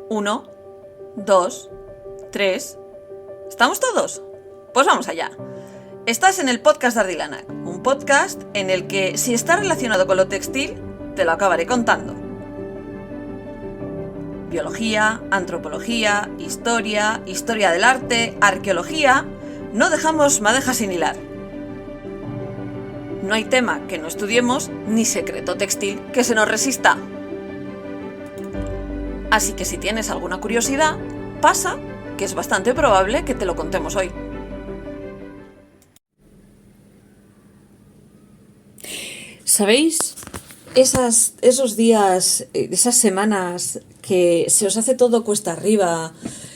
1, 2, 3... ¿Estamos todos? Pues vamos allá. Estás en el podcast de Ardilanac, un podcast en el que, si está relacionado con lo textil, te lo acabaré contando. Biología, antropología, historia del arte, arqueología... No dejamos madeja sin hilar. No hay tema que no estudiemos ni secreto textil que se nos resista. Así que si tienes alguna curiosidad, pasa, que es bastante probable que te lo contemos hoy. ¿Sabéis? Esos días, esas semanas que se os hace todo cuesta arriba,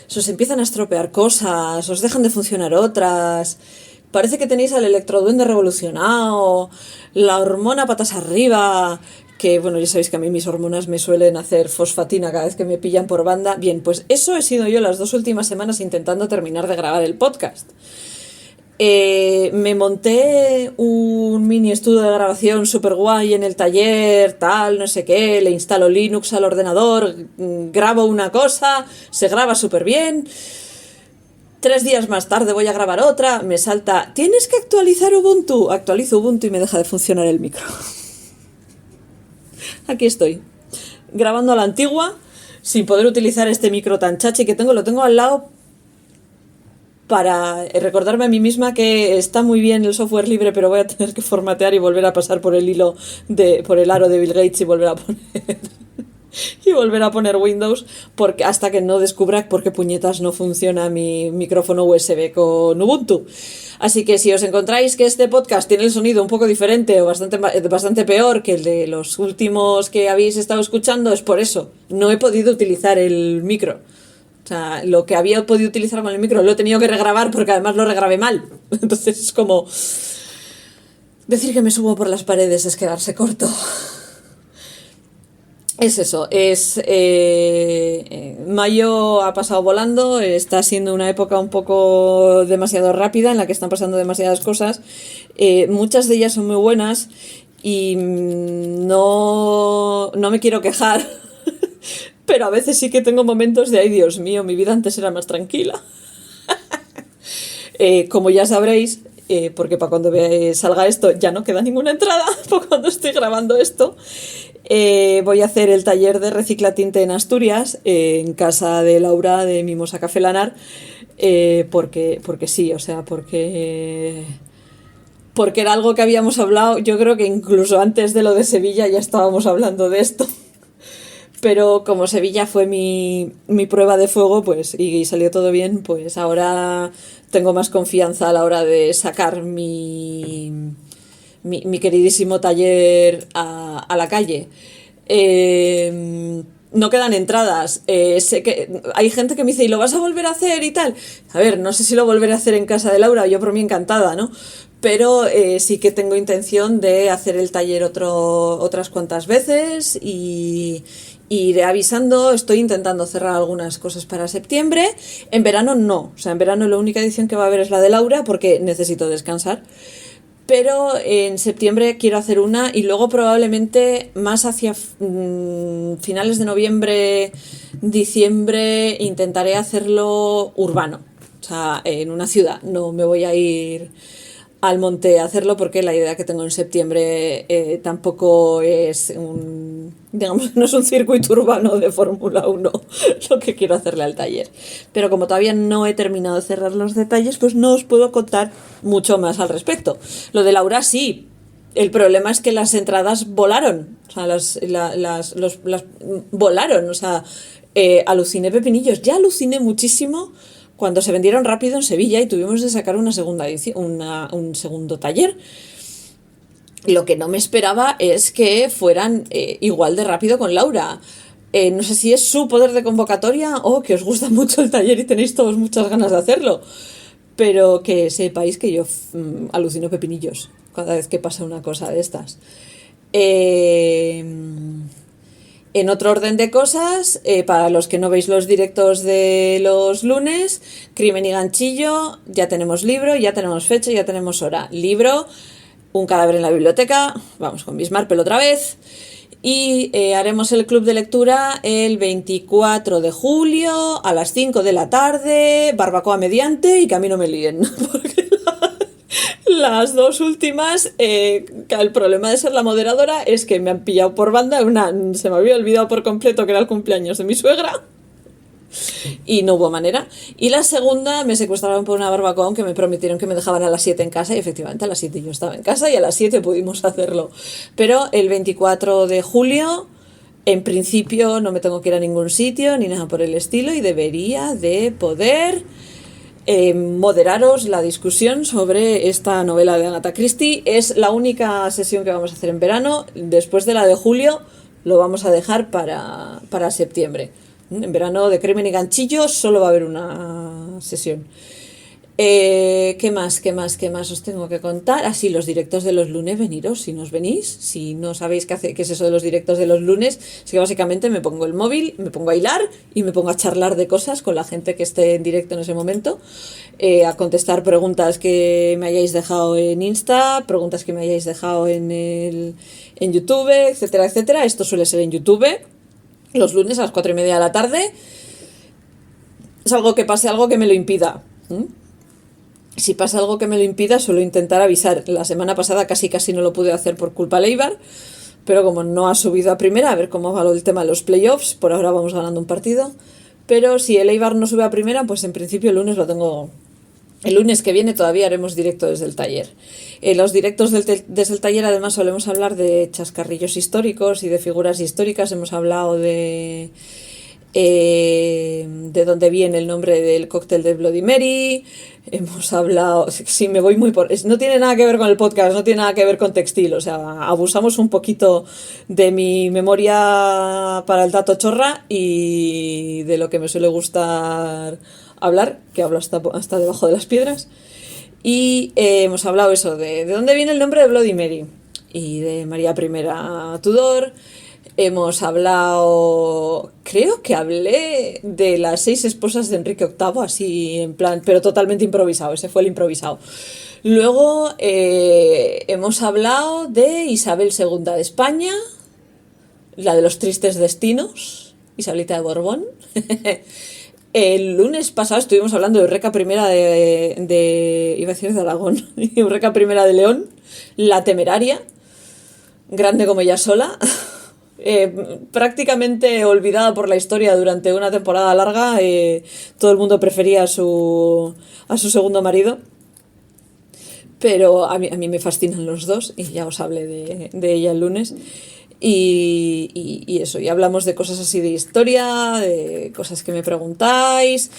se os empiezan a estropear cosas, os dejan de funcionar otras, parece que tenéis al electroduende revolucionado, la hormona patas arriba, que bueno, ya sabéis que a mí mis hormonas me suelen hacer fosfatina cada vez que me pillan por banda. Bien, pues eso he sido yo las 2 últimas semanas intentando terminar de grabar el podcast. Me monté un mini estudio de grabación super guay en el taller, tal, no sé qué, le instalo Linux al ordenador, grabo una cosa, se graba súper bien. 3 días más tarde voy a grabar otra, me salta, ¿tienes que actualizar Ubuntu? Actualizo Ubuntu y me deja de funcionar el micro. Aquí estoy, grabando a la antigua, sin poder utilizar este micro tan chachi que tengo, lo tengo al lado para recordarme a mí misma que está muy bien el software libre, pero voy a tener que formatear y volver a pasar por el por el aro de Bill Gates y volver a poner Windows, porque hasta que no descubra por qué puñetas no funciona mi micrófono USB con Ubuntu. Así que si os encontráis que este podcast tiene el sonido un poco diferente o bastante peor que el de los últimos que habéis estado escuchando, es por eso. No he podido utilizar el micro. O sea, lo que había podido utilizar con el micro lo he tenido que regrabar porque además lo regrabé mal. Entonces es como... decir que me subo por las paredes es quedarse corto. Es eso, mayo ha pasado volando, está siendo una época un poco demasiado rápida en la que están pasando demasiadas cosas. Muchas de ellas son muy buenas y no me quiero quejar. Pero a veces sí que tengo momentos de, ay Dios mío, mi vida antes era más tranquila. Como ya sabréis, porque para cuando salga esto ya no queda ninguna entrada, por cuando estoy grabando esto, voy a hacer el taller de reciclatinte en Asturias, en casa de Laura de Mimosa Café Lanar, porque sí, o sea, porque era algo que habíamos hablado, yo creo que incluso antes de lo de Sevilla ya estábamos hablando de esto. Pero como Sevilla fue mi prueba de fuego, pues, y salió todo bien, pues ahora tengo más confianza a la hora de sacar mi queridísimo taller a la calle. No quedan entradas. Sé que hay gente que me dice, ¿y lo vas a volver a hacer y tal? A ver, no sé si lo volveré a hacer en casa de Laura, yo por mí encantada, ¿no? Pero sí que tengo intención de hacer el taller otras cuantas veces y iré avisando. Estoy intentando cerrar algunas cosas para septiembre. En verano no. O sea, en verano la única edición que va a haber es la de Laura porque necesito descansar. Pero en septiembre quiero hacer una y luego probablemente más hacia finales de noviembre, diciembre, intentaré hacerlo urbano. O sea, en una ciudad. No me voy a ir al monte a hacerlo porque la idea que tengo en septiembre tampoco es digamos, no es un circuito urbano de Fórmula 1 lo que quiero hacerle al taller. Pero como todavía no he terminado de cerrar los detalles, pues no os puedo contar mucho más al respecto. Lo de Laura sí. El problema es que las entradas volaron. O sea, las volaron. O sea, aluciné pepinillos. Ya aluciné muchísimo cuando se vendieron rápido en Sevilla y tuvimos de sacar una segunda edición, un segundo taller. Lo que no me esperaba es que fueran igual de rápido con Laura. No sé si es su poder de convocatoria o que os gusta mucho el taller y tenéis todos muchas ganas de hacerlo. Pero que sepáis que yo alucino pepinillos cada vez que pasa una cosa de estas. En otro orden de cosas, para los que no veis los directos de los lunes, Crimen y Ganchillo, ya tenemos libro, ya tenemos fecha, ya tenemos hora. Libro, Un cadáver en la biblioteca, vamos con Miss Marple otra vez. Y haremos el club de lectura el 24 de julio a las 5 de la tarde, barbacoa mediante y que a mí no me líen, porque las dos últimas, el problema de ser la moderadora es que me han pillado por banda. Una se me había olvidado por completo que era el cumpleaños de mi suegra y no hubo manera. Y la segunda me secuestraron por una barbacoa, aunque me prometieron que me dejaban a las 7 en casa, y efectivamente a las 7 yo estaba en casa y a las 7 pudimos hacerlo. Pero el 24 de julio, en principio, no me tengo que ir a ningún sitio ni nada por el estilo y debería de poder moderaros la discusión sobre esta novela de Agatha Christie. Es la única sesión que vamos a hacer en verano. Después de la de julio lo vamos a dejar para septiembre. En verano de Crimen y Ganchillo solo va a haber una sesión. ¿Qué más os tengo que contar? Así, los directos de los lunes, veniros si nos venís. Si no sabéis qué es eso de los directos de los lunes, es que básicamente me pongo el móvil, me pongo a hilar y me pongo a charlar de cosas con la gente que esté en directo en ese momento, a contestar preguntas que me hayáis dejado en Insta, preguntas que me hayáis dejado en YouTube, etcétera, etcétera. Esto suele ser en YouTube los lunes a las 4:30 de la tarde. Salvo que pase algo que me lo impida. Si pasa algo que me lo impida, suelo intentar avisar. La semana pasada casi no lo pude hacer por culpa de Eibar, pero como no ha subido a primera, a ver cómo va el tema de los playoffs. Por ahora vamos ganando un partido, pero si el Eibar no sube a primera, pues en principio el lunes lo tengo. El lunes que viene todavía haremos directo desde el taller. Los directos desde el taller además solemos hablar de chascarrillos históricos y de figuras históricas. Hemos hablado de dónde viene el nombre del cóctel de Bloody Mary. Hemos hablado, sí, me voy muy por... No tiene nada que ver con el podcast, no tiene nada que ver con textil, o sea, abusamos un poquito de mi memoria para el dato chorra y de lo que me suele gustar hablar, que hablo hasta debajo de las piedras. Y hemos hablado eso, de dónde viene el nombre de Bloody Mary y de María I Tudor. Hemos hablado, creo que hablé de las 6 esposas de Enrique VIII, así en plan, pero totalmente improvisado, ese fue el improvisado. Luego hemos hablado de Isabel II de España, la de los tristes destinos, Isabelita de Borbón. El lunes pasado estuvimos hablando de Eureka I iba a decir de Aragón, Eureka I de León, la temeraria, grande como ella sola. Prácticamente olvidada por la historia durante una temporada larga, todo el mundo prefería a su segundo marido, pero a mí me fascinan los dos y ya os hablé de ella el lunes. Y eso, y hablamos de cosas así de historia, de cosas que me preguntáis.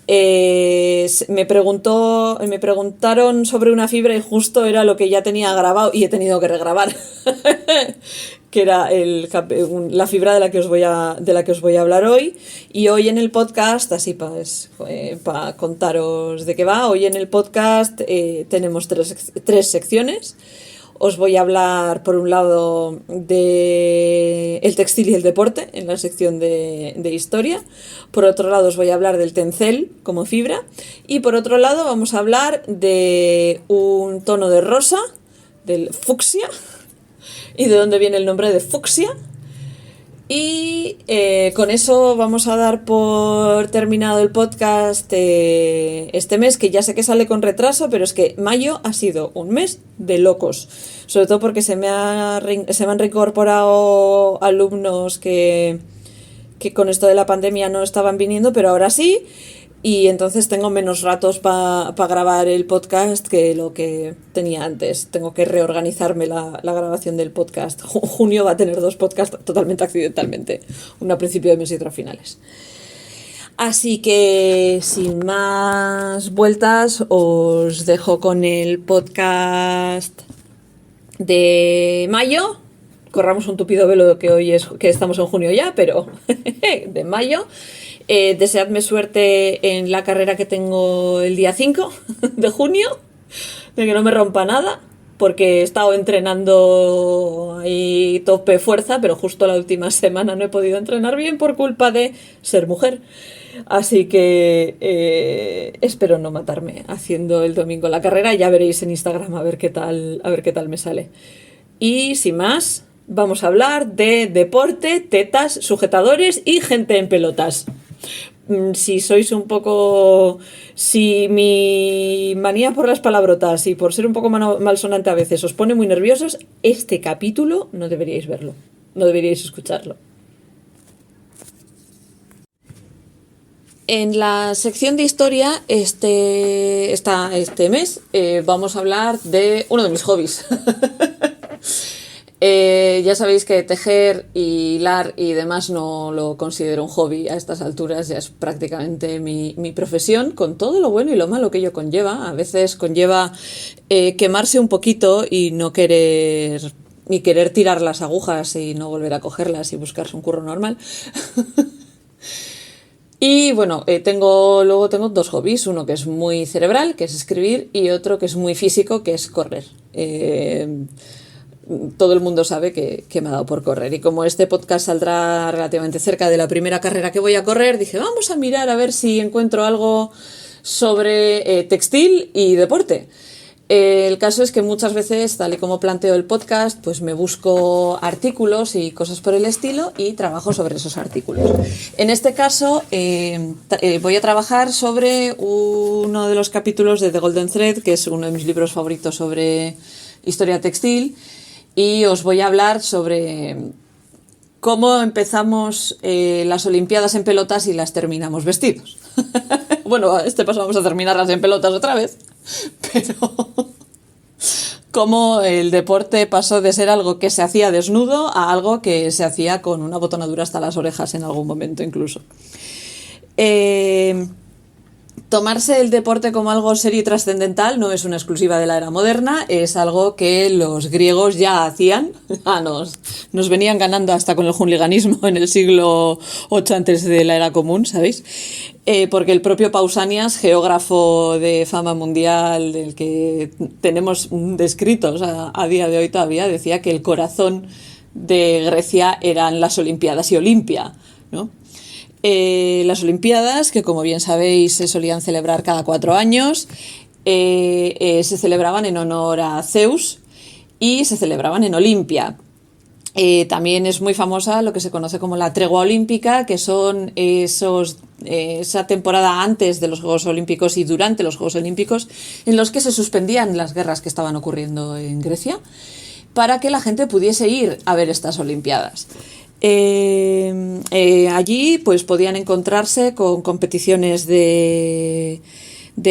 Me preguntaron sobre una fibra y justo era lo que ya tenía grabado y he tenido que regrabar. Que era la fibra de la que os voy a hablar hoy. Y hoy en el podcast, así para contaros de qué va, hoy en el podcast tenemos tres secciones. Os voy a hablar, por un lado, de el textil y el deporte, en la sección de historia. Por otro lado, os voy a hablar del tencel como fibra. Y por otro lado, vamos a hablar de un tono de rosa, del fucsia, y de dónde viene el nombre de fucsia. Y con eso vamos a dar por terminado el podcast este mes, que ya sé que sale con retraso, pero es que mayo ha sido un mes de locos, sobre todo porque se me han reincorporado alumnos que con esto de la pandemia no estaban viniendo, pero ahora sí, y entonces tengo menos ratos para grabar el podcast que lo que tenía antes. Tengo que reorganizarme la grabación del podcast. Junio va a tener 2 podcasts totalmente accidentalmente, uno a principio de mes y otro a finales. Así que sin más vueltas os dejo con el podcast de mayo. Corramos un tupido velo que estamos en junio ya, pero de mayo. Deseadme suerte en la carrera que tengo el día 5 de junio, de que no me rompa nada, porque he estado entrenando ahí tope fuerza, pero justo la última semana no he podido entrenar bien por culpa de ser mujer. Así que espero no matarme haciendo el domingo la carrera. Ya veréis en Instagram a ver qué tal me sale. Y sin más, vamos a hablar de deporte, tetas, sujetadores y gente en pelotas. Si sois un poco... Si mi manía por las palabrotas y por ser un poco malsonante a veces os pone muy nerviosos, este capítulo no deberíais verlo, no deberíais escucharlo. En la sección de historia este mes vamos a hablar de uno de mis hobbies. Ya sabéis que tejer y hilar y demás no lo considero un hobby a estas alturas, ya es prácticamente mi profesión, con todo lo bueno y lo malo que ello conlleva. A veces conlleva quemarse un poquito y no querer tirar las agujas y no volver a cogerlas y buscarse un curro normal. Y bueno, luego tengo dos hobbies, uno que es muy cerebral, que es escribir, y otro que es muy físico, que es correr. Todo el mundo sabe que me ha dado por correr, y como este podcast saldrá relativamente cerca de la primera carrera que voy a correr, dije, vamos a mirar a ver si encuentro algo sobre textil y deporte. El caso es que muchas veces, tal y como planteo el podcast, pues me busco artículos y cosas por el estilo y trabajo sobre esos artículos. En este caso voy a trabajar sobre uno de los capítulos de The Golden Thread, que es uno de mis libros favoritos sobre historia textil, y os voy a hablar sobre cómo empezamos las Olimpiadas en pelotas y las terminamos vestidos. Bueno, este paso vamos a terminarlas en pelotas otra vez, pero cómo el deporte pasó de ser algo que se hacía desnudo a algo que se hacía con una botonadura hasta las orejas en algún momento incluso. Tomarse el deporte como algo serio y trascendental no es una exclusiva de la era moderna, es algo que los griegos ya hacían. Nos venían ganando hasta con el hooliganismo en el siglo VIII antes de la era común, ¿sabéis? Porque el propio Pausanias, geógrafo de fama mundial, del que tenemos descritos a día de hoy todavía, decía que el corazón de Grecia eran las Olimpiadas y Olimpia, ¿no? Las Olimpiadas, que como bien sabéis se solían celebrar cada 4 años, se celebraban en honor a Zeus y se celebraban en Olimpia. También es muy famosa lo que se conoce como la tregua olímpica, que son esa temporada antes de los Juegos Olímpicos y durante los Juegos Olímpicos, en los que se suspendían las guerras que estaban ocurriendo en Grecia para que la gente pudiese ir a ver estas Olimpiadas. Allí pues podían encontrarse con competiciones de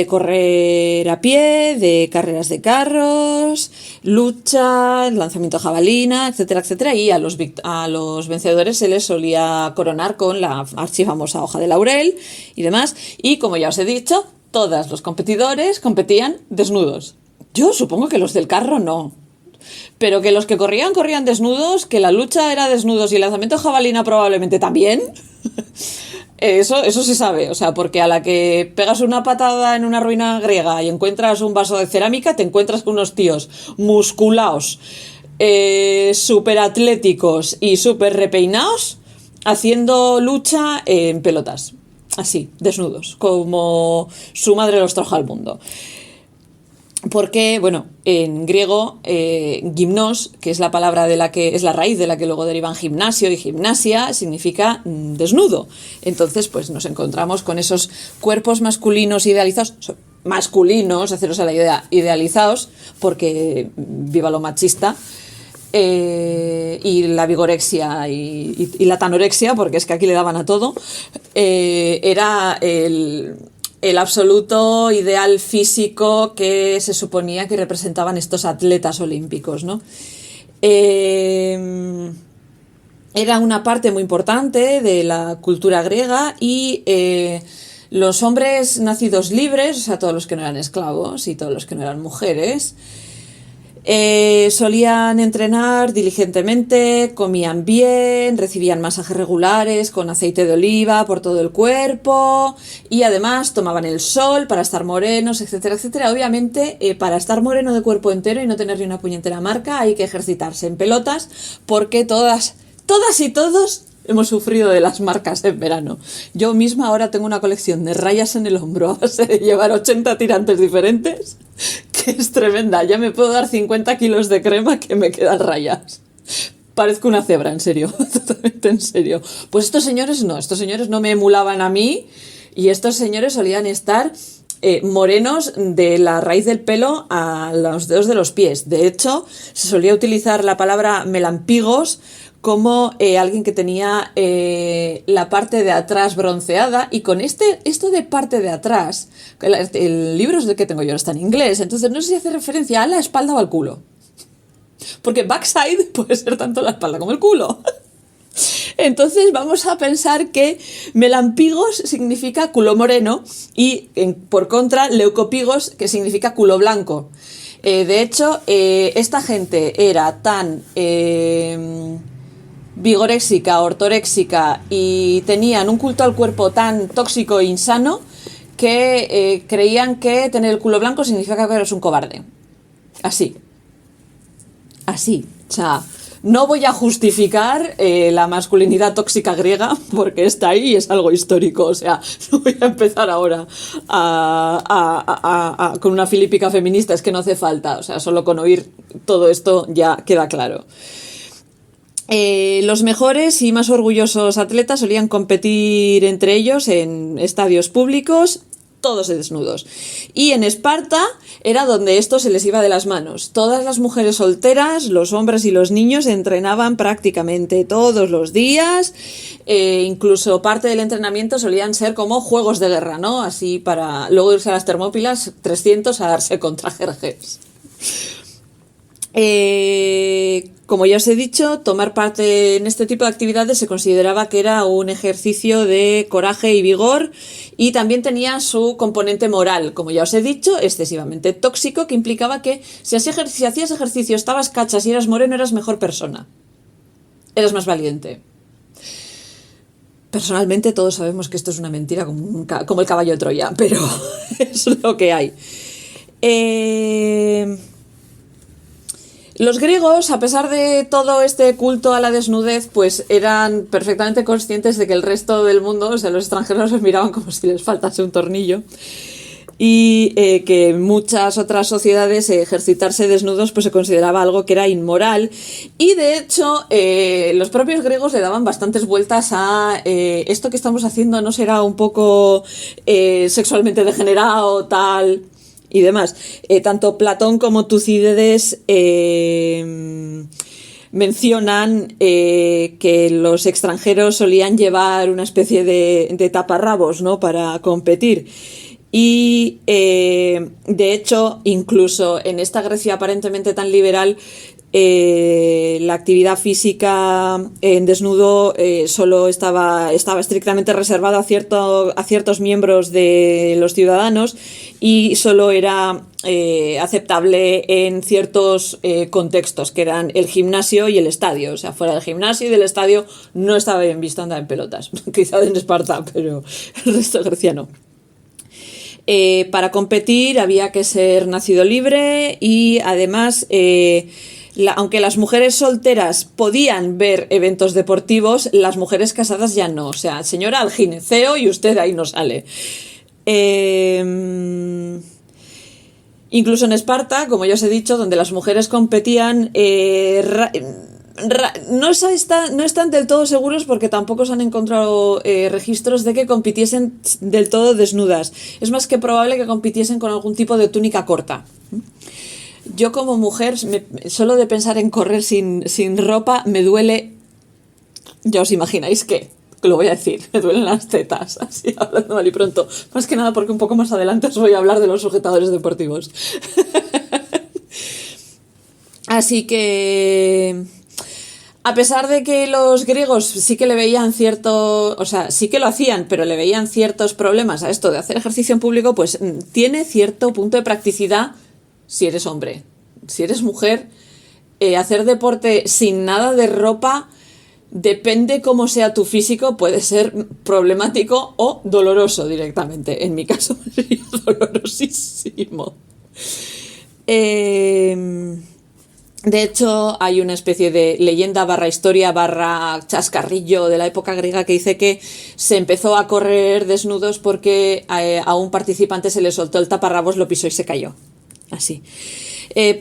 correr a pie, de carreras de carros, lucha, lanzamiento a jabalina, etcétera, etcétera, y a los vencedores se les solía coronar con la archifamosa hoja de laurel y demás, y como ya os he dicho, todos los competidores competían desnudos. Yo supongo que los del carro no, pero que los que corrían desnudos, que la lucha era desnudos y el lanzamiento de jabalina probablemente también. Eso se sabe, o sea, porque a la que pegas una patada en una ruina griega y encuentras un vaso de cerámica, te encuentras unos tíos musculados, súper atléticos y súper repeinados haciendo lucha en pelotas, así, desnudos, como su madre los trajo al mundo. Porque, bueno, en griego, gimnos, que es la palabra es la raíz de la que luego derivan gimnasio y gimnasia, significa desnudo. Entonces, pues nos encontramos con esos cuerpos masculinos idealizados, haceros a la idea, idealizados, porque viva lo machista, y la vigorexia y la tanorexia, porque es que aquí le daban a todo, era el absoluto ideal físico que se suponía que representaban estos atletas olímpicos, ¿no? Era una parte muy importante de la cultura griega y los hombres nacidos libres, o sea, todos los que no eran esclavos y todos los que no eran mujeres, solían entrenar diligentemente, comían bien, recibían masajes regulares con aceite de oliva por todo el cuerpo y además tomaban el sol para estar morenos, etcétera, etcétera. Obviamente, para estar moreno de cuerpo entero y no tener ni una puñetera marca hay que ejercitarse en pelotas, porque todas y todos hemos sufrido de las marcas en verano. Yo misma ahora tengo una colección de rayas en el hombro a base de llevar 80 tirantes diferentes, que es tremenda. Ya me puedo dar 50 kilos de crema que me quedan rayas. Parezco una cebra, en serio, totalmente en serio. Pues estos señores no me emulaban a mí y estos señores solían estar morenos de la raíz del pelo a los dedos de los pies. De hecho, se solía utilizar la palabra melampigos como alguien que tenía la parte de atrás bronceada, y con esto de parte de atrás, el libro que tengo yo está en inglés, entonces no sé si hace referencia a la espalda o al culo. Porque backside puede ser tanto la espalda como el culo. Entonces vamos a pensar que melampigos significa culo moreno y por contra leucopigos, que significa culo blanco. De hecho, esta gente era tan vigoréxica, ortoréxica y tenían un culto al cuerpo tan tóxico e insano que creían que tener el culo blanco significa que eres un cobarde. Así, o sea, no voy a justificar la masculinidad tóxica griega porque está ahí y es algo histórico, o sea, no voy a empezar ahora con una filípica feminista, es que no hace falta, o sea, solo con oír todo esto ya queda claro. Los mejores y más orgullosos atletas solían competir entre ellos en estadios públicos, todos desnudos. Y en Esparta era donde esto se les iba de las manos. Todas las mujeres solteras, los hombres y los niños entrenaban prácticamente todos los días. Incluso parte del entrenamiento solían ser como juegos de guerra, ¿no? Así para luego irse a las Termópilas 300 a darse contra Jerjes. Como ya os he dicho, tomar parte en este tipo de actividades se consideraba que era un ejercicio de coraje y vigor, y también tenía su componente moral, como ya os he dicho, excesivamente tóxico, que implicaba que si hacías ejercicio, estabas cachas y eras moreno, eras mejor persona. Eras más valiente. Personalmente todos sabemos que esto es una mentira como el caballo de Troya, pero es lo que hay. Los griegos, a pesar de todo este culto a la desnudez, pues eran perfectamente conscientes de que el resto del mundo, o sea, los extranjeros los miraban como si les faltase un tornillo, y que en muchas otras sociedades ejercitarse desnudos pues se consideraba algo que era inmoral, y de hecho los propios griegos le daban bastantes vueltas a esto que estamos haciendo no será un poco sexualmente degenerado, tal y demás. Tanto Platón como Tucídides mencionan que los extranjeros solían llevar una especie de taparrabos, ¿no?, para competir. Y de hecho, incluso en esta Grecia aparentemente tan liberal, la actividad física en desnudo solo estaba estrictamente reservada a ciertos miembros de los ciudadanos, y solo era aceptable en ciertos contextos, que eran el gimnasio y el estadio. O sea, fuera del gimnasio y del estadio no estaba bien visto andar en pelotas. Quizá en Esparta, pero el resto de Grecia no. Para competir había que ser nacido libre, y además aunque las mujeres solteras podían ver eventos deportivos, las mujeres casadas ya no. O sea, señora, al gineceo y usted ahí no sale. Incluso en Esparta, como ya os he dicho, donde las mujeres competían, no están del todo seguros, porque tampoco se han encontrado registros de que compitiesen del todo desnudas. Es más que probable que compitiesen con algún tipo de túnica corta. Yo como mujer, solo de pensar en correr sin ropa, me duele, ya os imagináis que lo voy a decir, me duelen las tetas, así hablando mal y pronto. Más que nada porque un poco más adelante os voy a hablar de los sujetadores deportivos. Así que, a pesar de que los griegos sí que le veían sí que lo hacían, pero le veían ciertos problemas a esto de hacer ejercicio en público, pues tiene cierto punto de practicidad si eres hombre. Si eres mujer, hacer deporte sin nada de ropa, depende cómo sea tu físico, puede ser problemático o doloroso directamente. En mi caso sería dolorosísimo. De hecho, hay una especie de leyenda / historia / chascarrillo de la época griega que dice que se empezó a correr desnudos porque a un participante se le soltó el taparrabos, lo pisó y se cayó. así.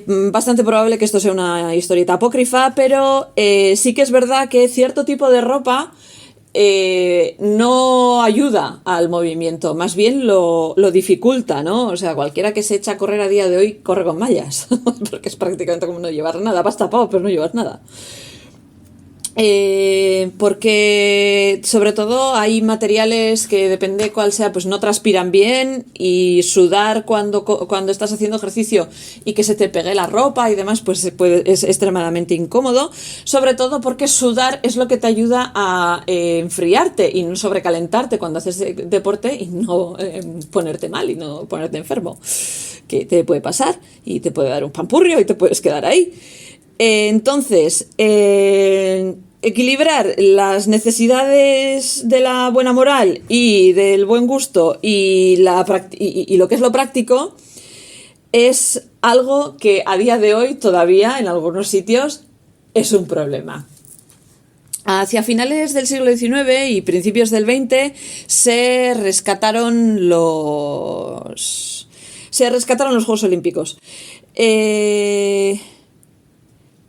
Bastante probable que esto sea una historieta apócrifa, pero sí que es verdad que cierto tipo de ropa no ayuda al movimiento, más bien lo dificulta, ¿no? O sea, cualquiera que se echa a correr a día de hoy corre con mallas, porque es prácticamente como no llevar nada, vas tapado, pero no llevas nada. Porque sobre todo hay materiales que depende cuál sea, pues no transpiran bien, y sudar cuando estás haciendo ejercicio y que se te pegue la ropa y demás, pues es extremadamente incómodo, sobre todo porque sudar es lo que te ayuda a enfriarte y no sobrecalentarte cuando haces deporte y no ponerte mal y no ponerte enfermo, que te puede pasar y te puede dar un pampurrio y te puedes quedar ahí. Entonces, equilibrar las necesidades de la buena moral y del buen gusto y lo que es lo práctico es algo que a día de hoy todavía en algunos sitios es un problema. Hacia finales del siglo XIX y principios del XX se rescataron los Juegos Olímpicos.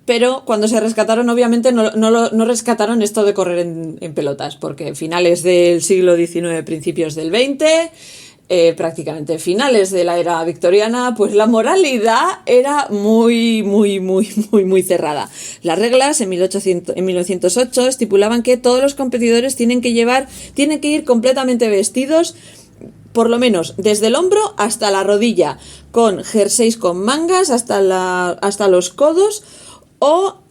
Pero cuando se rescataron, obviamente, no rescataron esto de correr en pelotas, porque finales del siglo XIX, principios del XX, prácticamente finales de la era victoriana, pues la moralidad era muy, muy, muy, muy, muy cerrada. Las reglas en 1908 estipulaban que todos los competidores tienen que ir completamente vestidos, por lo menos desde el hombro hasta la rodilla, con jerseys con mangas hasta los codos, o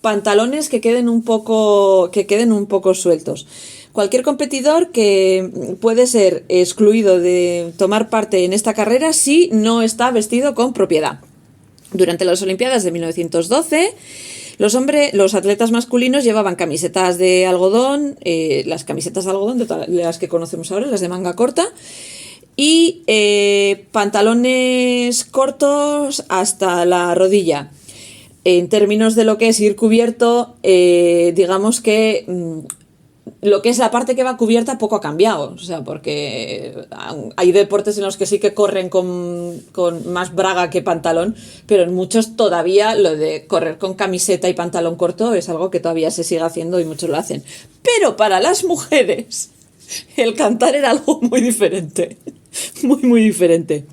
pantalones que queden un poco sueltos. Cualquier competidor que puede ser excluido de tomar parte en esta carrera si no está vestido con propiedad. Durante las Olimpiadas de 1912, los atletas masculinos llevaban camisetas de algodón, las camisetas de algodón de las que conocemos ahora, las de manga corta, y pantalones cortos hasta la rodilla. En términos de lo que es ir cubierto, digamos que lo que es la parte que va cubierta poco ha cambiado. O sea, porque hay deportes en los que sí que corren con más braga que pantalón, pero en muchos todavía lo de correr con camiseta y pantalón corto es algo que todavía se sigue haciendo y muchos lo hacen. Pero para las mujeres, el cantar era algo muy diferente. Muy, muy diferente.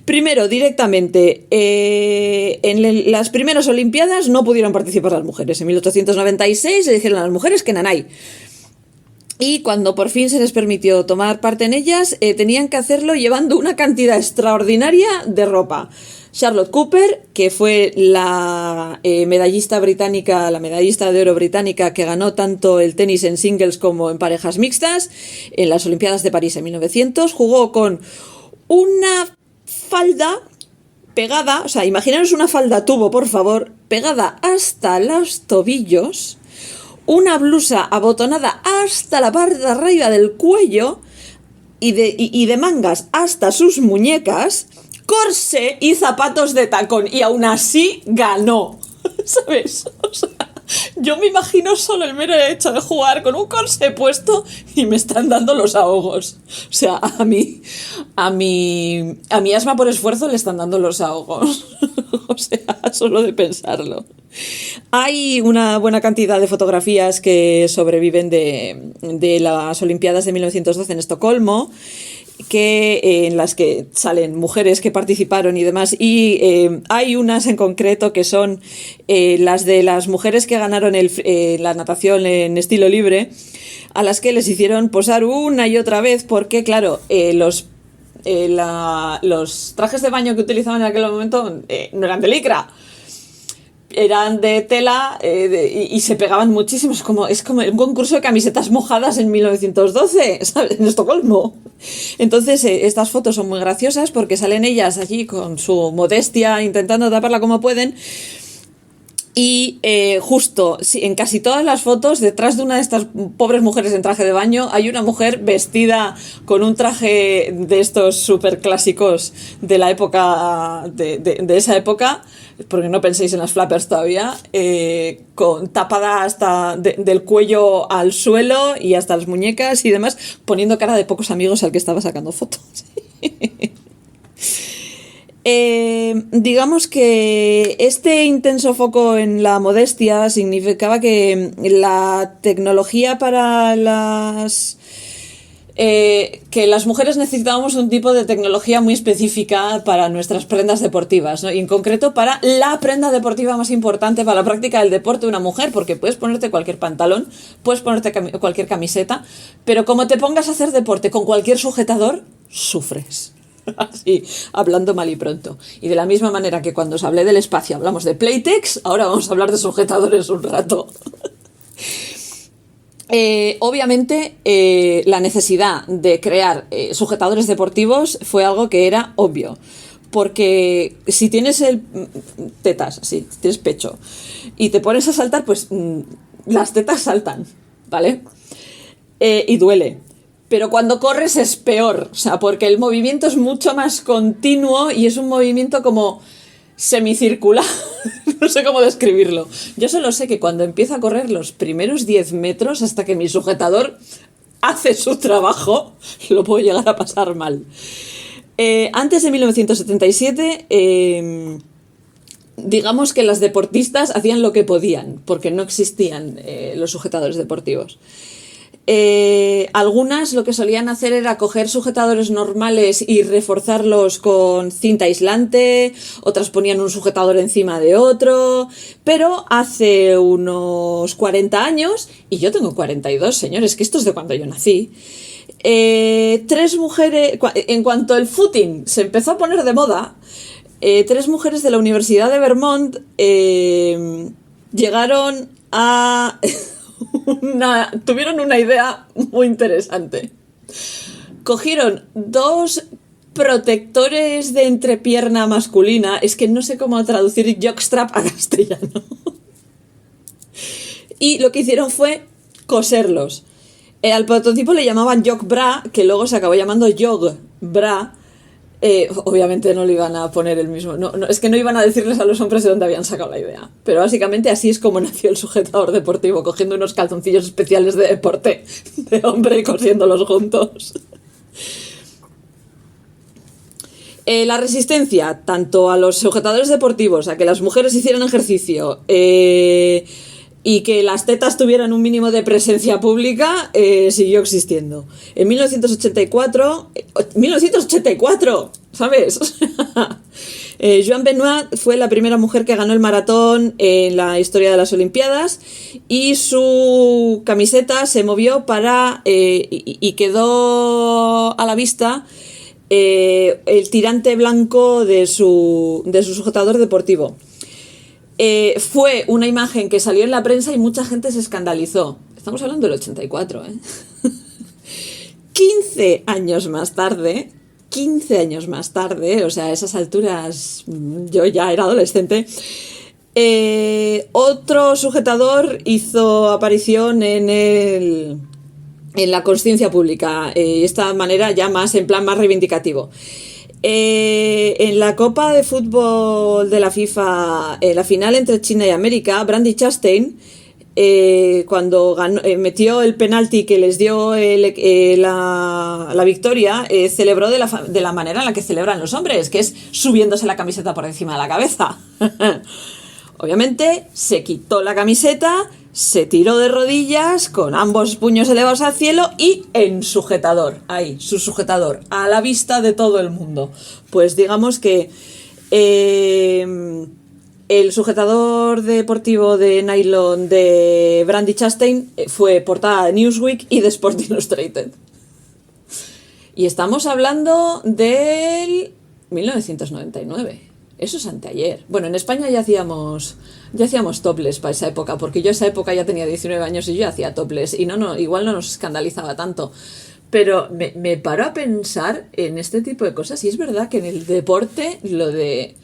Primero, directamente, en las primeras Olimpiadas no pudieron participar las mujeres. En 1896 se dijeron a las mujeres que nanay. Y cuando por fin se les permitió tomar parte en ellas, tenían que hacerlo llevando una cantidad extraordinaria de ropa. Charlotte Cooper, que fue la medallista de oro británica que ganó tanto el tenis en singles como en parejas mixtas en las Olimpiadas de París en 1900, jugó con una falda pegada, o sea, imaginaros una falda tubo, por favor, pegada hasta los tobillos, una blusa abotonada hasta la parte de arriba del cuello y de mangas hasta sus muñecas, corsé y zapatos de tacón, y aún así ganó, ¿sabes? O sea, yo me imagino solo el mero hecho de jugar con un corsé puesto y me están dando los ahogos. O sea, a mi asma por esfuerzo le están dando los ahogos. O sea, solo de pensarlo. Hay una buena cantidad de fotografías que sobreviven de las Olimpiadas de 1912 en Estocolmo, en las que salen mujeres que participaron y demás, y hay unas en concreto que son las de las mujeres que ganaron la natación en estilo libre, a las que les hicieron posar una y otra vez porque, claro, los trajes de baño que utilizaban en aquel momento no eran de licra, eran de tela y se pegaban muchísimo. Es como un concurso de camisetas mojadas en 1912, ¿sabes? En Estocolmo. Entonces estas fotos son muy graciosas porque salen ellas allí con su modestia intentando taparla como pueden. Y justo en casi todas las fotos, detrás de una de estas pobres mujeres en traje de baño, hay una mujer vestida con un traje de estos súper clásicos de la época, de esa época, porque no penséis en las flappers todavía, tapada hasta del cuello al suelo y hasta las muñecas y demás, poniendo cara de pocos amigos al que estaba sacando fotos. Digamos que este intenso foco en la modestia significaba que la tecnología para que las mujeres necesitábamos un tipo de tecnología muy específica para nuestras prendas deportivas, ¿no? Y en concreto para la prenda deportiva más importante para la práctica del deporte de una mujer, porque puedes ponerte cualquier pantalón, puedes ponerte cualquier camiseta, pero como te pongas a hacer deporte con cualquier sujetador, sufres. Así, hablando mal y pronto. Y de la misma manera que cuando os hablé del espacio hablamos de Playtex, ahora vamos a hablar de sujetadores un rato. Obviamente la necesidad de crear sujetadores deportivos fue algo que era obvio, porque si tienes tetas, si tienes pecho y te pones a saltar, pues las tetas saltan, ¿vale? Y duele. Pero cuando corres es peor, o sea, porque el movimiento es mucho más continuo y es un movimiento como semicircular. No sé cómo describirlo. Yo solo sé que cuando empiezo a correr los primeros 10 metros hasta que mi sujetador hace su trabajo, lo puedo llegar a pasar mal. Antes de 1977, digamos que las deportistas hacían lo que podían, porque no existían los sujetadores deportivos. Algunas lo que solían hacer era coger sujetadores normales y reforzarlos con cinta aislante, otras ponían un sujetador encima de otro, pero hace unos 40 años, y yo tengo 42, señores, que esto es de cuando yo nací, 3 mujeres, en cuanto el footing se empezó a poner de moda, 3 mujeres de la Universidad de Vermont llegaron a... tuvieron una idea muy interesante. Cogieron 2 protectores de entrepierna masculina, es que no sé cómo traducir jockstrap a castellano, y lo que hicieron fue coserlos. Al prototipo le llamaban jock bra, que luego se acabó llamando jog bra. Obviamente no le iban a poner el mismo, no, es que no iban a decirles a los hombres de dónde habían sacado la idea, pero básicamente así es como nació el sujetador deportivo, cogiendo unos calzoncillos especiales de deporte de hombre y cosiéndolos juntos. La resistencia tanto a los sujetadores deportivos, a que las mujeres hicieran ejercicio y que las tetas tuvieran un mínimo de presencia pública, siguió existiendo. En 1984, ¿sabes? Joan Benoit fue la primera mujer que ganó el maratón en la historia de las Olimpiadas, y su camiseta se movió y quedó a la vista el tirante blanco de su sujetador deportivo. Fue una imagen que salió en la prensa y mucha gente se escandalizó. Estamos hablando del 84, 15 años más tarde, o sea, a esas alturas yo ya era adolescente, otro sujetador hizo aparición en la consciencia pública, de esta manera ya más en plan más reivindicativo. En la Copa de Fútbol de la FIFA, la final entre China y América, Brandi Chastain, cuando metió el penalti que les dio la victoria, celebró de la manera en la que celebran los hombres, que es subiéndose la camiseta por encima de la cabeza. Obviamente se quitó la camiseta, se tiró de rodillas con ambos puños elevados al cielo y en sujetador, ahí, su sujetador, a la vista de todo el mundo. Pues digamos que el sujetador deportivo de nylon de Brandi Chastain fue portada de Newsweek y de Sports Illustrated. Y estamos hablando del 1999. Eso es anteayer. Bueno, en España ya hacíamos topless para esa época, porque yo esa época ya tenía 19 años y yo hacía topless y igual no nos escandalizaba tanto. Pero me paro a pensar en este tipo de cosas y es verdad que en el deporte lo de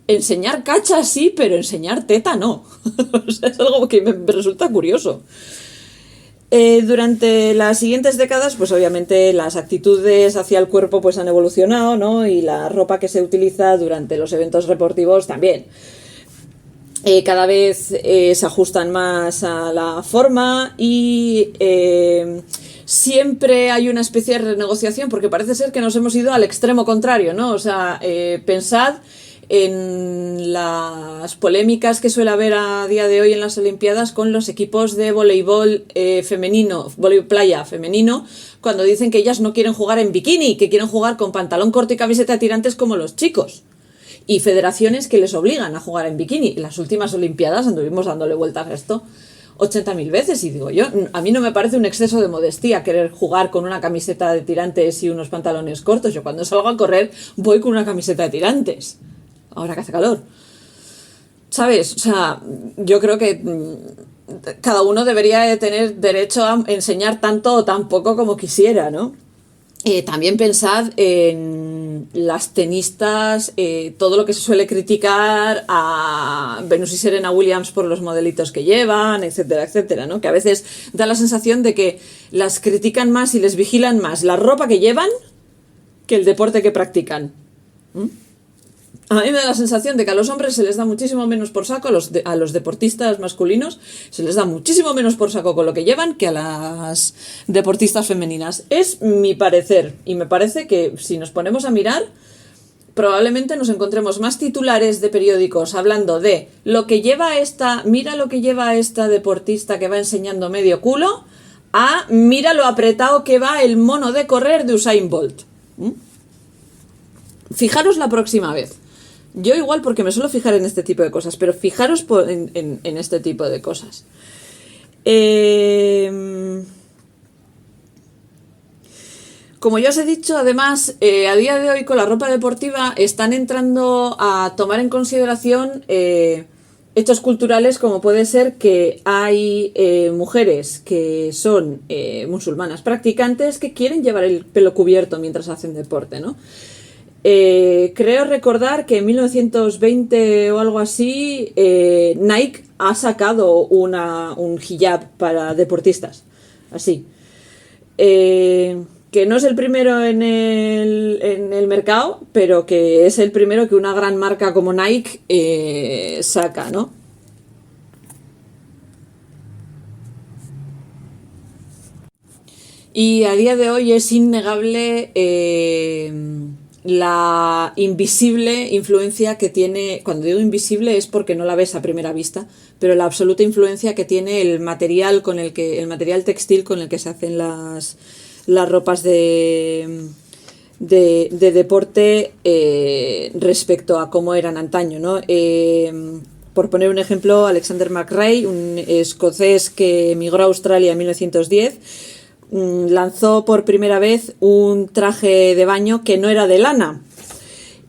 enseñar cacha sí, pero enseñar teta no. O sea, es algo que me resulta curioso. Durante las siguientes décadas, pues obviamente las actitudes hacia el cuerpo pues han evolucionado, ¿no? Y la ropa que se utiliza durante los eventos deportivos también. Cada vez se ajustan más a la forma y siempre hay una especie de renegociación, porque parece ser que nos hemos ido al extremo contrario, ¿no? O sea, pensad en las polémicas que suele haber a día de hoy en las Olimpiadas con los equipos de voleibol femenino, voleibol playa femenino, cuando dicen que ellas no quieren jugar en bikini, que quieren jugar con pantalón corto y camiseta de tirantes como los chicos. Y federaciones que les obligan a jugar en bikini. En las últimas Olimpiadas anduvimos dándole vueltas a esto 80.000 veces, y digo yo, a mí no me parece un exceso de modestia querer jugar con una camiseta de tirantes y unos pantalones cortos. Yo cuando salgo a correr voy con una camiseta de tirantes, ahora que hace calor, ¿sabes? O sea, yo creo que cada uno debería de tener derecho a enseñar tanto o tan poco como quisiera, ¿no? También pensad en las tenistas, todo lo que se suele criticar a Venus y Serena Williams por los modelitos que llevan, etcétera, etcétera, ¿no? Que a veces da la sensación de que las critican más y les vigilan más la ropa que llevan que el deporte que practican. A mí me da la sensación de que a los hombres se les da muchísimo menos por saco, a los deportistas masculinos se les da muchísimo menos por saco con lo que llevan que a las deportistas femeninas. Es mi parecer, y me parece que si nos ponemos a mirar, probablemente nos encontremos más titulares de periódicos hablando de lo que lleva mira lo que lleva esta deportista que va enseñando medio culo, a mira lo apretado que va el mono de correr de Usain Bolt. Fijaros la próxima vez. Yo igual porque me suelo fijar en este tipo de cosas, pero fijaros en este tipo de cosas. Como ya os he dicho, además, a día de hoy con la ropa deportiva están entrando a tomar en consideración hechos culturales, como puede ser que hay mujeres que son musulmanas practicantes que quieren llevar el pelo cubierto mientras hacen deporte, ¿no? Creo recordar que en 1920 o algo así, Nike ha sacado un hijab para deportistas, así. Que no es el primero en el mercado, pero que es el primero que una gran marca como Nike saca, ¿no? Y a día de hoy es innegable la invisible influencia que tiene, cuando digo invisible es porque no la ves a primera vista, pero la absoluta influencia que tiene el material textil con el que se hacen las ropas de deporte respecto a cómo eran antaño, ¿no? Por poner un ejemplo, Alexander McRae, un escocés que emigró a Australia en 1910, lanzó por primera vez un traje de baño que no era de lana,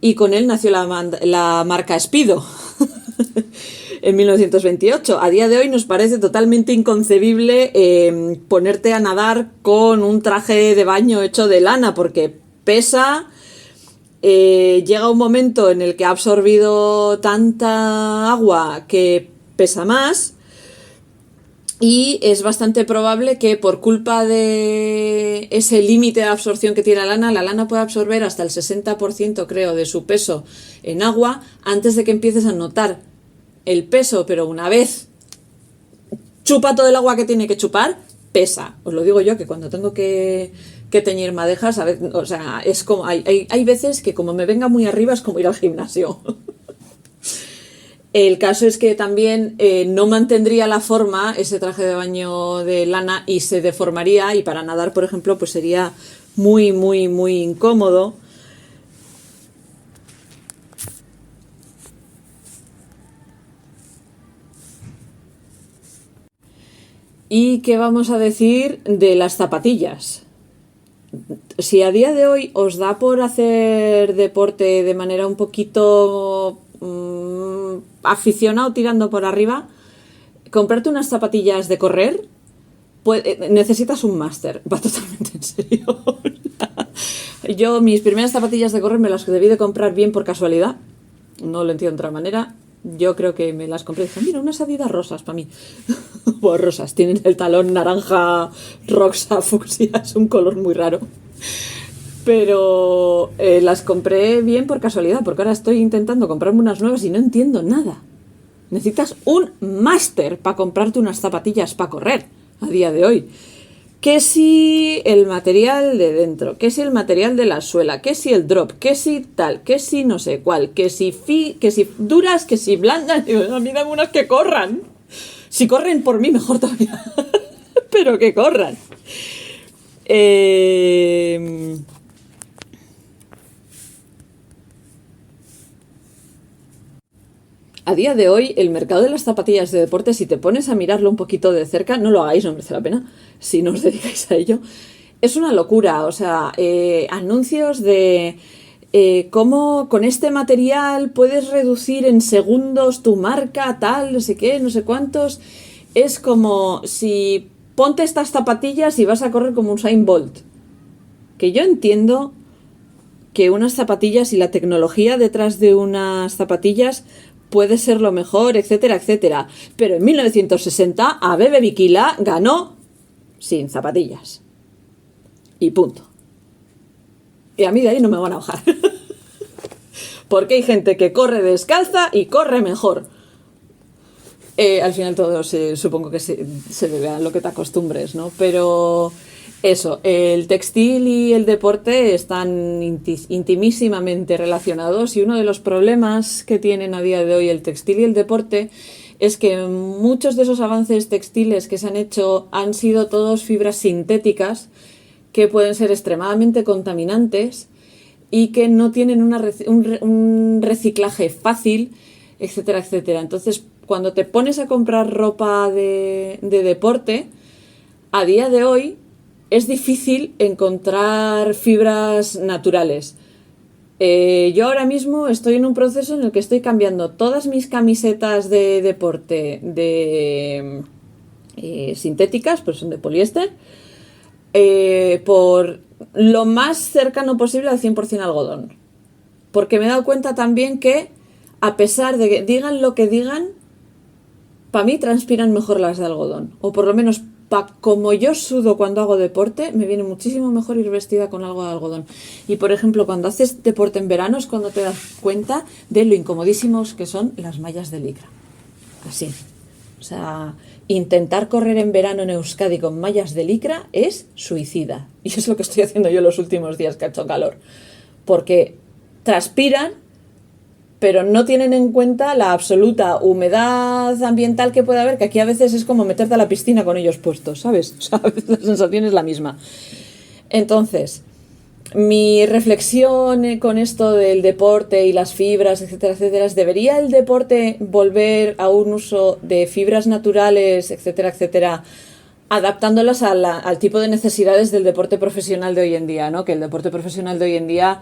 y con él nació la marca Speedo en 1928. A día de hoy nos parece totalmente inconcebible ponerte a nadar con un traje de baño hecho de lana, porque pesa, llega un momento en el que ha absorbido tanta agua que pesa más. Y es bastante probable que por culpa de ese límite de absorción que tiene la lana puede absorber hasta el 60%, creo, de su peso en agua antes de que empieces a notar el peso, pero una vez chupa todo el agua que tiene que chupar, pesa. Os lo digo yo, que cuando tengo que teñir madejas, o sea, es como hay veces que como me venga muy arriba es como ir al gimnasio. El caso es que también no mantendría la forma ese traje de baño de lana y se deformaría, y para nadar, por ejemplo, pues sería muy, muy, muy incómodo. ¿Y qué vamos a decir de las zapatillas? Si a día de hoy os da por hacer deporte de manera un poquito aficionado tirando por arriba, comprarte unas zapatillas de correr, necesitas un máster. Va totalmente en serio. Yo mis primeras zapatillas de correr me las debí de comprar bien por casualidad, no lo entiendo de otra manera. Yo creo que me las compré y dije, mira, unas Adidas rosas para mí. Pues rosas, tienen el talón naranja, rosa, fucsia, es un color muy raro. Pero las compré bien por casualidad, porque ahora estoy intentando comprarme unas nuevas y no entiendo nada. Necesitas un máster para comprarte unas zapatillas para correr a día de hoy. que si el material de dentro, que si el material de la suela, que si el drop, que si tal, que si no sé cuál, que si duras, que si blandas. Digo, a mí dame unas que corran. Si corren por mí, mejor todavía. Pero que corran. A día de hoy, el mercado de las zapatillas de deporte, si te pones a mirarlo un poquito de cerca, no lo hagáis, no merece la pena, si no os dedicáis a ello, es una locura. O sea, anuncios de cómo con este material puedes reducir en segundos tu marca, tal, no sé qué, no sé cuántos. Es como si ponte estas zapatillas y vas a correr como un Usain Bolt. Que yo entiendo que unas zapatillas y la tecnología detrás de unas zapatillas puede ser lo mejor, etcétera, etcétera. Pero en 1960 Abebe Bikila ganó sin zapatillas. Y punto. Y a mí de ahí no me van a bajar. Porque hay gente que corre descalza y corre mejor. Al final todo supongo que se debe a lo que te acostumbres, ¿no? Pero eso, el textil y el deporte están intimísimamente relacionados, y uno de los problemas que tienen a día de hoy el textil y el deporte es que muchos de esos avances textiles que se han hecho han sido todos fibras sintéticas que pueden ser extremadamente contaminantes y que no tienen un reciclaje fácil, etcétera, etcétera. Entonces, cuando te pones a comprar ropa de deporte, a día de hoy es difícil encontrar fibras naturales. Yo ahora mismo estoy en un proceso en el que estoy cambiando todas mis camisetas de deporte de sintéticas, pues son de poliéster, por lo más cercano posible al 100% algodón. Porque me he dado cuenta también que, a pesar de que digan lo que digan, para mí transpiran mejor las de algodón. O por lo menos, como yo sudo cuando hago deporte, me viene muchísimo mejor ir vestida con algo de algodón. Y por ejemplo, cuando haces deporte en verano es cuando te das cuenta de lo incomodísimos que son las mallas de licra. Así. O sea, intentar correr en verano en Euskadi con mallas de licra es suicida. Y es lo que estoy haciendo yo los últimos días que ha hecho calor. Porque transpiran, pero no tienen en cuenta la absoluta humedad ambiental que puede haber, que aquí a veces es como meterte a la piscina con ellos puestos, ¿sabes? O sea, a veces la sensación es la misma. Entonces, mi reflexión con esto del deporte y las fibras, etcétera, etcétera, es: ¿debería el deporte volver a un uso de fibras naturales, etcétera, etcétera, adaptándolas al tipo de necesidades del deporte profesional de hoy en día, ¿no? Que el deporte profesional de hoy en día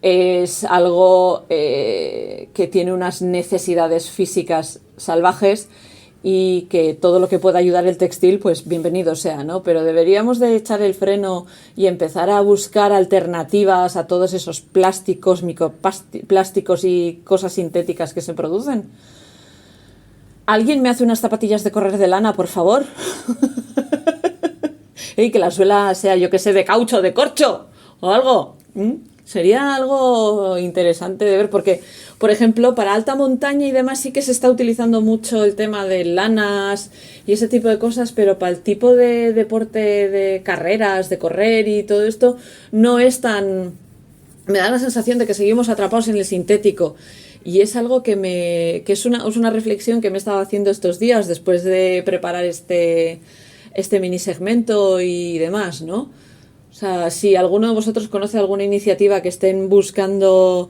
es algo que tiene unas necesidades físicas salvajes, y que todo lo que pueda ayudar el textil, pues bienvenido sea, ¿no? Pero deberíamos de echar el freno y empezar a buscar alternativas a todos esos plásticos, microplásticos y cosas sintéticas que se producen. ¿Alguien me hace unas zapatillas de correr de lana, por favor? Y que la suela sea, yo que sé, de caucho, de corcho o algo. Sería algo interesante de ver, porque, por ejemplo, para alta montaña y demás sí que se está utilizando mucho el tema de lanas y ese tipo de cosas, pero para el tipo de deporte de carreras, de correr y todo esto, no es tan... Me da la sensación de que seguimos atrapados en el sintético. Y es algo que es una reflexión que me he estado haciendo estos días después de preparar este mini segmento y demás, ¿no? O sea, si alguno de vosotros conoce alguna iniciativa que estén buscando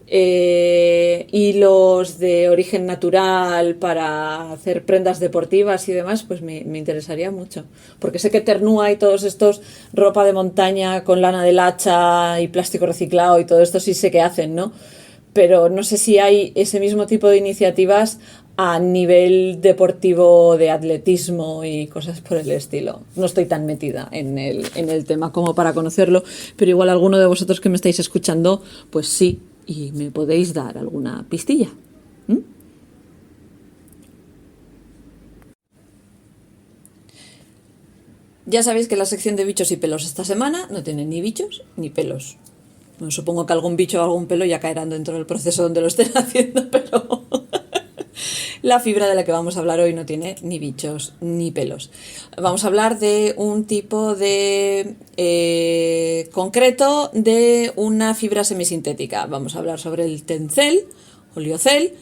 hilos de origen natural para hacer prendas deportivas y demás, pues me interesaría mucho. Porque sé que Ternua y todos estos, ropa de montaña con lana del hacha y plástico reciclado y todo esto sí sé que hacen, ¿no? Pero no sé si hay ese mismo tipo de iniciativas a nivel deportivo, de atletismo y cosas por el estilo. No estoy tan metida en el tema como para conocerlo, pero igual alguno de vosotros que me estáis escuchando, pues sí, y me podéis dar alguna pistilla. Ya sabéis que la sección de bichos y pelos esta semana no tiene ni bichos ni pelos. Bueno, supongo que algún bicho o algún pelo ya caerán dentro del proceso donde lo estén haciendo, pero La fibra de la que vamos a hablar hoy no tiene ni bichos ni pelos. Vamos a hablar de un tipo de concreto de una fibra semisintética. Vamos a hablar sobre el tencel o liocel,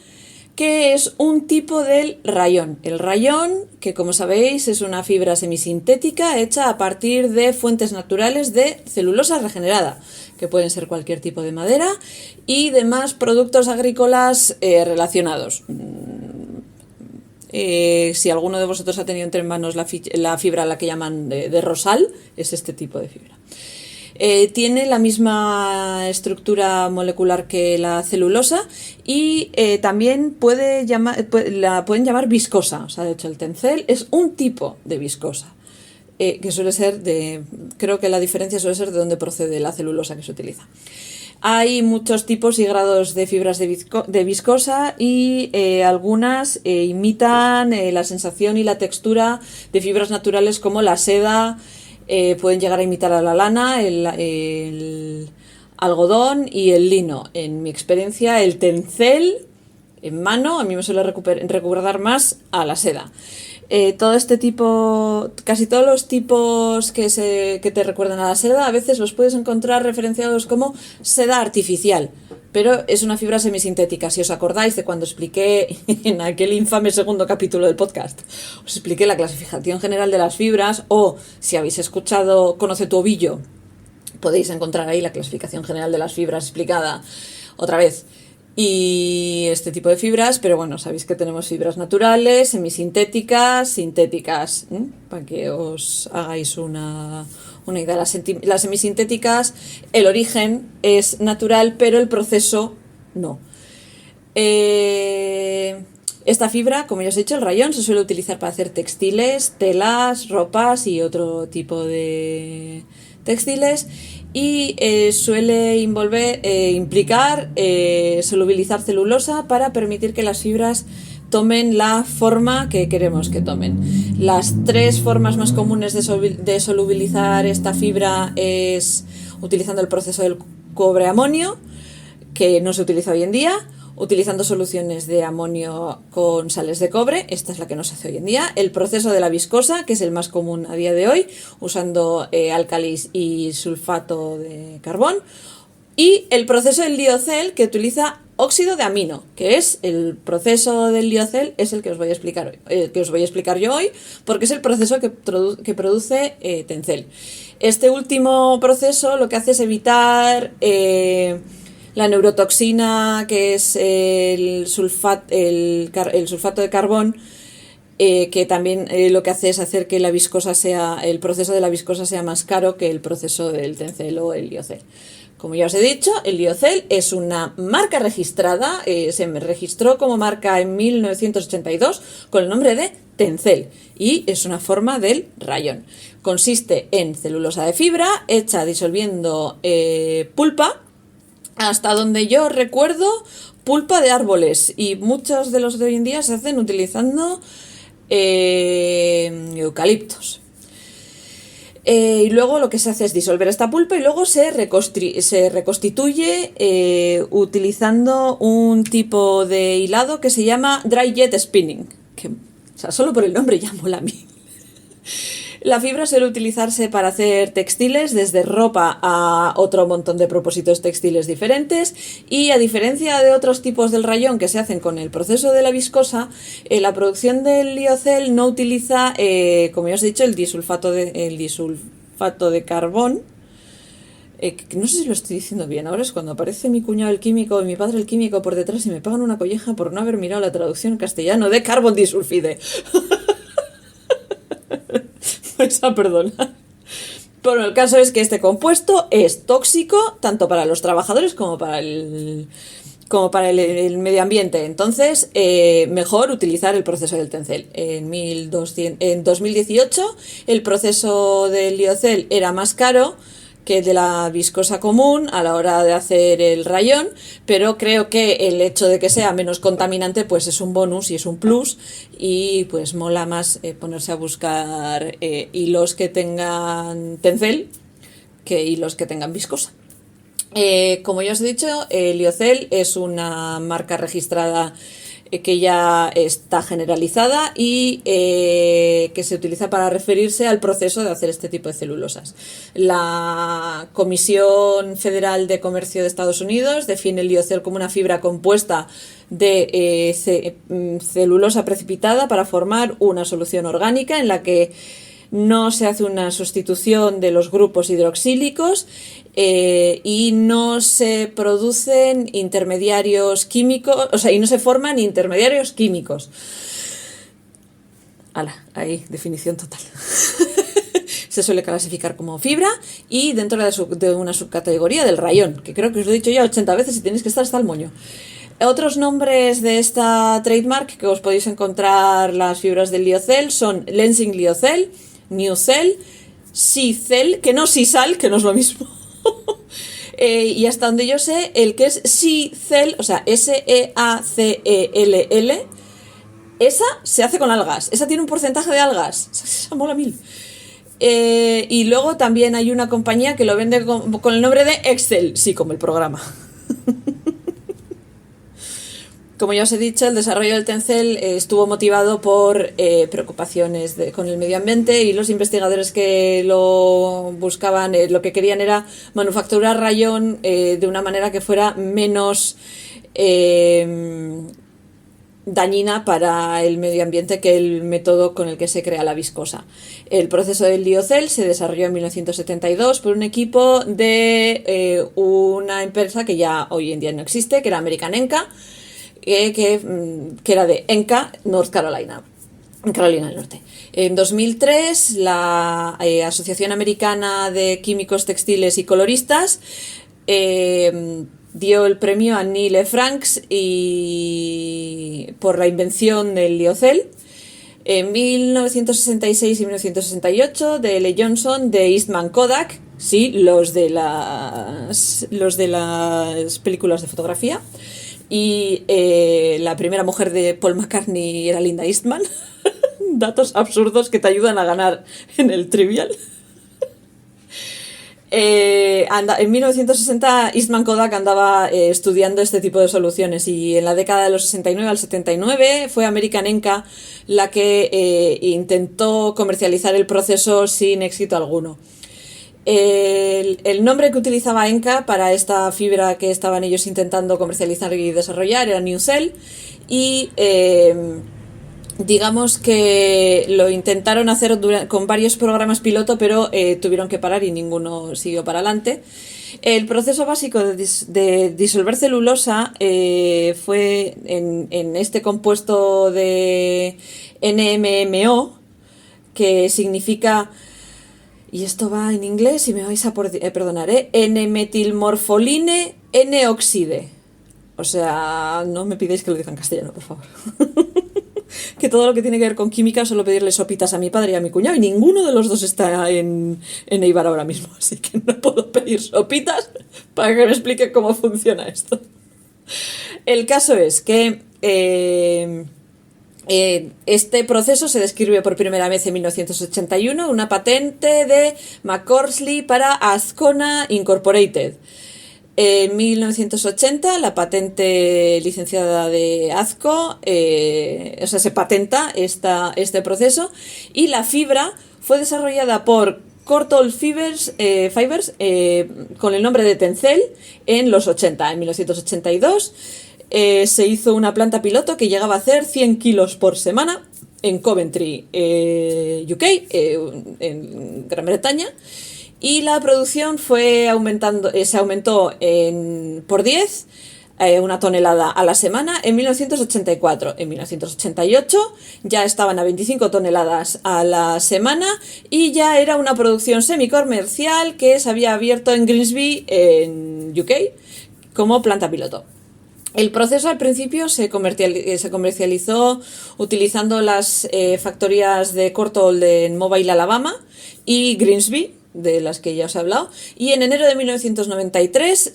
que es un tipo del rayón. El rayón, que como sabéis es una fibra semisintética hecha a partir de fuentes naturales de celulosa regenerada, que pueden ser cualquier tipo de madera y demás productos agrícolas relacionados. Si alguno de vosotros ha tenido entre manos la fibra a la que llaman de rosal, es este tipo de fibra. Tiene la misma estructura molecular que la celulosa y también la pueden llamar viscosa. O sea, de hecho, el tencel es un tipo de viscosa, que suele ser creo que la diferencia suele ser de dónde procede la celulosa que se utiliza. Hay muchos tipos y grados de fibras de viscosa y algunas imitan la sensación y la textura de fibras naturales como la seda. Pueden llegar a imitar a la lana, el algodón y el lino. En mi experiencia, el tencel en mano a mí me suele recordar más a la seda. Casi todos los tipos que te recuerdan a la seda, a veces los puedes encontrar referenciados como seda artificial, pero es una fibra semisintética. Si os acordáis de cuando expliqué en aquel infame segundo capítulo del podcast, os expliqué la clasificación general de las fibras, o si habéis escuchado Conoce tu ovillo, podéis encontrar ahí la clasificación general de las fibras explicada otra vez. Y este tipo de fibras, pero bueno, sabéis que tenemos fibras naturales, semisintéticas, sintéticas, para que os hagáis una idea. Las semisintéticas, el origen es natural, pero el proceso no. Esta fibra, como ya os he dicho, el rayón, se suele utilizar para hacer textiles, telas, ropas y otro tipo de textiles, y suele implicar solubilizar celulosa para permitir que las fibras tomen la forma que queremos que tomen. Las tres formas más comunes de solubilizar esta fibra es utilizando el proceso del cobre-amonio, que no se utiliza hoy en día, utilizando soluciones de amonio con sales de cobre, esta es la que no se hace hoy en día, el proceso de la viscosa, que es el más común a día de hoy, usando álcalis y sulfato de carbón, y el proceso del liocel, que utiliza óxido de amino, que es el proceso del liocel, es el que os voy a explicar yo hoy, porque es el proceso que produce tencel. Este último proceso lo que hace es evitar la neurotoxina, que es el sulfato de carbón, que también lo que hace es hacer que el proceso de la viscosa sea más caro que el proceso del tencel o el liocel. Como ya os he dicho, el liocel es una marca registrada, se me registró como marca en 1982 con el nombre de tencel, y es una forma del rayón. Consiste en celulosa de fibra hecha disolviendo pulpa, hasta donde yo recuerdo, pulpa de árboles, y muchos de los de hoy en día se hacen utilizando eucaliptos. Y luego lo que se hace es disolver esta pulpa y luego se reconstituye utilizando un tipo de hilado que se llama dry jet spinning, que, o sea, solo por el nombre ya mola a mí. La fibra suele utilizarse para hacer textiles, desde ropa a otro montón de propósitos textiles diferentes, y a diferencia de otros tipos del rayón que se hacen con el proceso de la viscosa, la producción del liocel no utiliza, como ya os he dicho, el disulfato de carbón. No sé si lo estoy diciendo bien, ahora es cuando aparece mi cuñado el químico y mi padre el químico por detrás y me pagan una colleja por no haber mirado la traducción en castellano de carbón disulfide. Perdona. Bueno, el caso es que este compuesto es tóxico tanto para los trabajadores como para el medio ambiente. Entonces, mejor utilizar el proceso del tencel. En 2018 el proceso del liocel era más caro que el de la viscosa común a la hora de hacer el rayón, pero creo que el hecho de que sea menos contaminante pues es un bonus y es un plus, y pues mola más ponerse a buscar hilos que tengan tencel que hilos que tengan viscosa. Como ya os he dicho, el liocel es una marca registrada que ya está generalizada y que se utiliza para referirse al proceso de hacer este tipo de celulosas. La Comisión Federal de Comercio de Estados Unidos define el liocel como una fibra compuesta de celulosa precipitada para formar una solución orgánica en la que no se hace una sustitución de los grupos hidroxílicos y no se producen intermediarios químicos, o sea, y no se forman intermediarios químicos. Ahí, definición total. Se suele clasificar como fibra y dentro de una subcategoría del rayón, que creo que os lo he dicho ya 80 veces y tenéis que estar hasta el moño. Otros nombres de esta trademark que os podéis encontrar las fibras del liocel son Lenzing Lyocell, Newcell, Seacell, que no Sisal, que no es lo mismo. Y hasta donde yo sé, el que es Seacell, o sea, Seacell, esa se hace con algas. Esa tiene un porcentaje de algas. Esa mola mil. Y luego también hay una compañía que lo vende con el nombre de Excel, sí, como el programa. Como ya os he dicho, el desarrollo del Tencel estuvo motivado por preocupaciones con el medio ambiente, y los investigadores que lo buscaban, lo que querían era manufacturar rayón de una manera que fuera menos dañina para el medio ambiente que el método con el que se crea la viscosa. El proceso del liocel se desarrolló en 1972 por un equipo de una empresa que ya hoy en día no existe, que era American Enca, que era de Enca, North Carolina, en Carolina del Norte. En 2003, la Asociación Americana de Químicos Textiles y Coloristas dio el premio a Neil E. Franks por la invención del liocel. En 1966 y 1968, de L. Johnson, de Eastman Kodak, sí, los de las películas de fotografía. Y la primera mujer de Paul McCartney era Linda Eastman. Datos absurdos que te ayudan a ganar en el Trivial. En 1960 Eastman Kodak andaba estudiando este tipo de soluciones, y en la década de los 69 al 79 fue American Enca la que intentó comercializar el proceso sin éxito alguno. El nombre que utilizaba Enca para esta fibra que estaban ellos intentando comercializar y desarrollar era Newcell, y digamos que lo intentaron hacer con varios programas piloto, pero tuvieron que parar y ninguno siguió para adelante. El proceso básico de disolver celulosa fue en este compuesto de NMMO, que significa, y esto va en inglés y me vais a perdonar, N-metilmorfoline N-oxide. O sea, no me pidáis que lo diga en castellano, por favor. Que todo lo que tiene que ver con química suelo pedirle sopitas a mi padre y a mi cuñado, y ninguno de los dos está en Eibar ahora mismo, así que no puedo pedir sopitas para que me explique cómo funciona esto. El caso es que este proceso se describe por primera vez en 1981, una patente de McCorsley para Azcona Incorporated. En 1980 la patente licenciada de Azco, se patenta este proceso, y la fibra fue desarrollada por Courtauld Fibers con el nombre de Tencel en los 80. En 1982 se hizo una planta piloto que llegaba a hacer 100 kilos por semana en Coventry, UK, en Gran Bretaña. Y la producción fue aumentando, se aumentó por 10, una tonelada a la semana en 1984. En 1988 ya estaban a 25 toneladas a la semana, y ya era una producción semicomercial que se había abierto en Grimsby, en UK, como planta piloto. El proceso al principio se comercializó utilizando las factorías de Courtauld en Mobile, Alabama, y Grimsby, de las que ya os he hablado, y en enero de 1993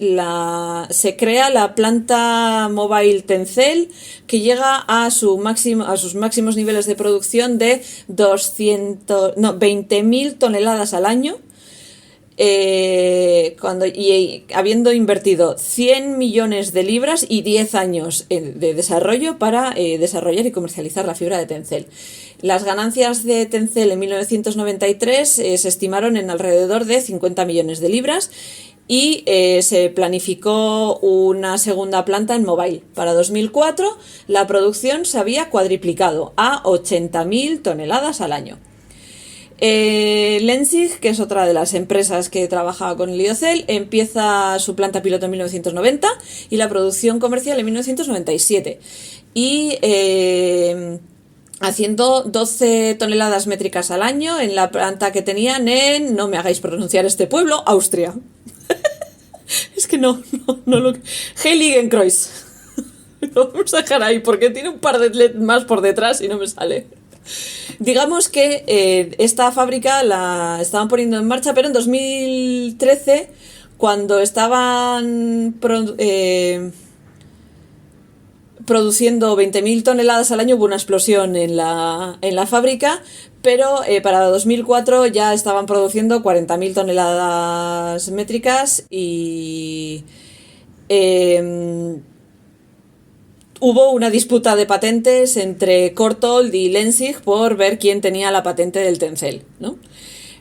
se crea la planta Mobile Tencel, que llega a sus máximos niveles de producción de 20.000 toneladas al año. habiendo invertido 100 millones de libras y 10 años de desarrollo para desarrollar y comercializar la fibra de Tencel. Las ganancias de Tencel en 1993 se estimaron en alrededor de 50 millones de libras y se planificó una segunda planta en Mobile. Para 2004 la producción se había cuadriplicado a 80.000 toneladas al año. Lenzing, que es otra de las empresas que trabajaba con el Lyocell, empieza su planta piloto en 1990 y la producción comercial en 1997. Y haciendo 12 toneladas métricas al año en la planta que tenían en, no me hagáis pronunciar este pueblo, Austria. Es que no lo... Heiligenkreuz. Lo vamos a dejar ahí porque tiene un par de letras más por detrás y no me sale. Digamos que esta fábrica la estaban poniendo en marcha, pero en 2013, cuando estaban produciendo 20.000 toneladas al año, hubo una explosión en la fábrica, pero para 2004 ya estaban produciendo 40.000 toneladas métricas y hubo una disputa de patentes entre Courtauld y Lenzing por ver quién tenía la patente del Tencel, ¿no?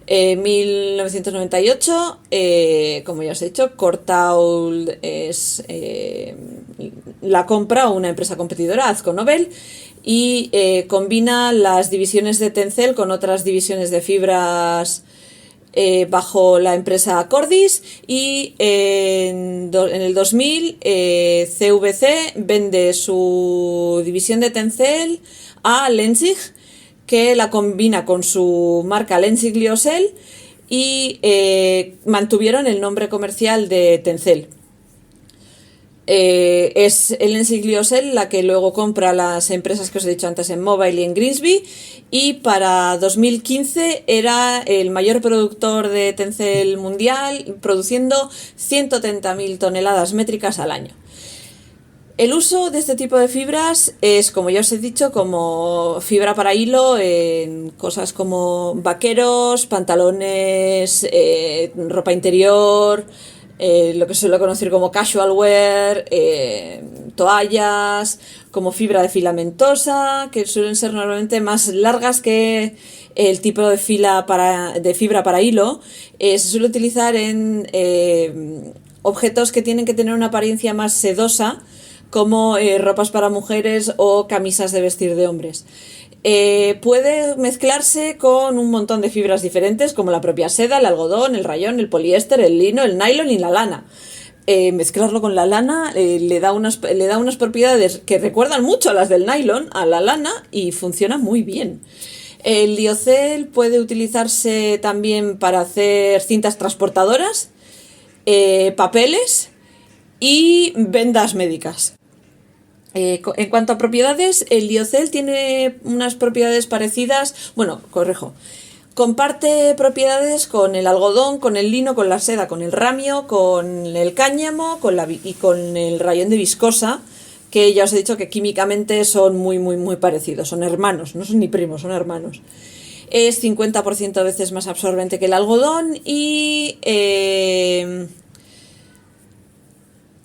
En 1998, como ya os he dicho, Courtauld la compra una empresa competidora, AkzoNobel, y combina las divisiones de Tencel con otras divisiones de fibras bajo la empresa Cordis, y en el 2000 CVC vende su división de Tencel a Lenzing, que la combina con su marca Lenzing Lyocell, y mantuvieron el nombre comercial de Tencel. Es el Lenzing Lyocell la que luego compra las empresas que os he dicho antes en Mobile y en Grimsby, y para 2015 era el mayor productor de Tencel mundial, produciendo 130.000 toneladas métricas al año. El uso de este tipo de fibras es, como ya os he dicho, como fibra para hilo en cosas como vaqueros, pantalones, ropa interior, lo que se suele conocer como casual wear, toallas, como fibra de filamentosa, que suelen ser normalmente más largas que el tipo de fibra para hilo. Se suele utilizar en objetos que tienen que tener una apariencia más sedosa, como ropas para mujeres o camisas de vestir de hombres. Puede mezclarse con un montón de fibras diferentes, como la propia seda, el algodón, el rayón, el poliéster, el lino, el nylon y la lana. Mezclarlo con la lana le da unas propiedades que recuerdan mucho a las del nylon, a la lana, y funciona muy bien. El Lyocell puede utilizarse también para hacer cintas transportadoras, papeles y vendas médicas. En cuanto a propiedades, el Lyocell tiene unas propiedades parecidas, comparte propiedades con el algodón, con el lino, con la seda, con el ramio, con el cáñamo y con el rayón de viscosa, que ya os he dicho que químicamente son muy, muy, muy parecidos, son hermanos, no son ni primos, son hermanos. Es 50% veces más absorbente que el algodón y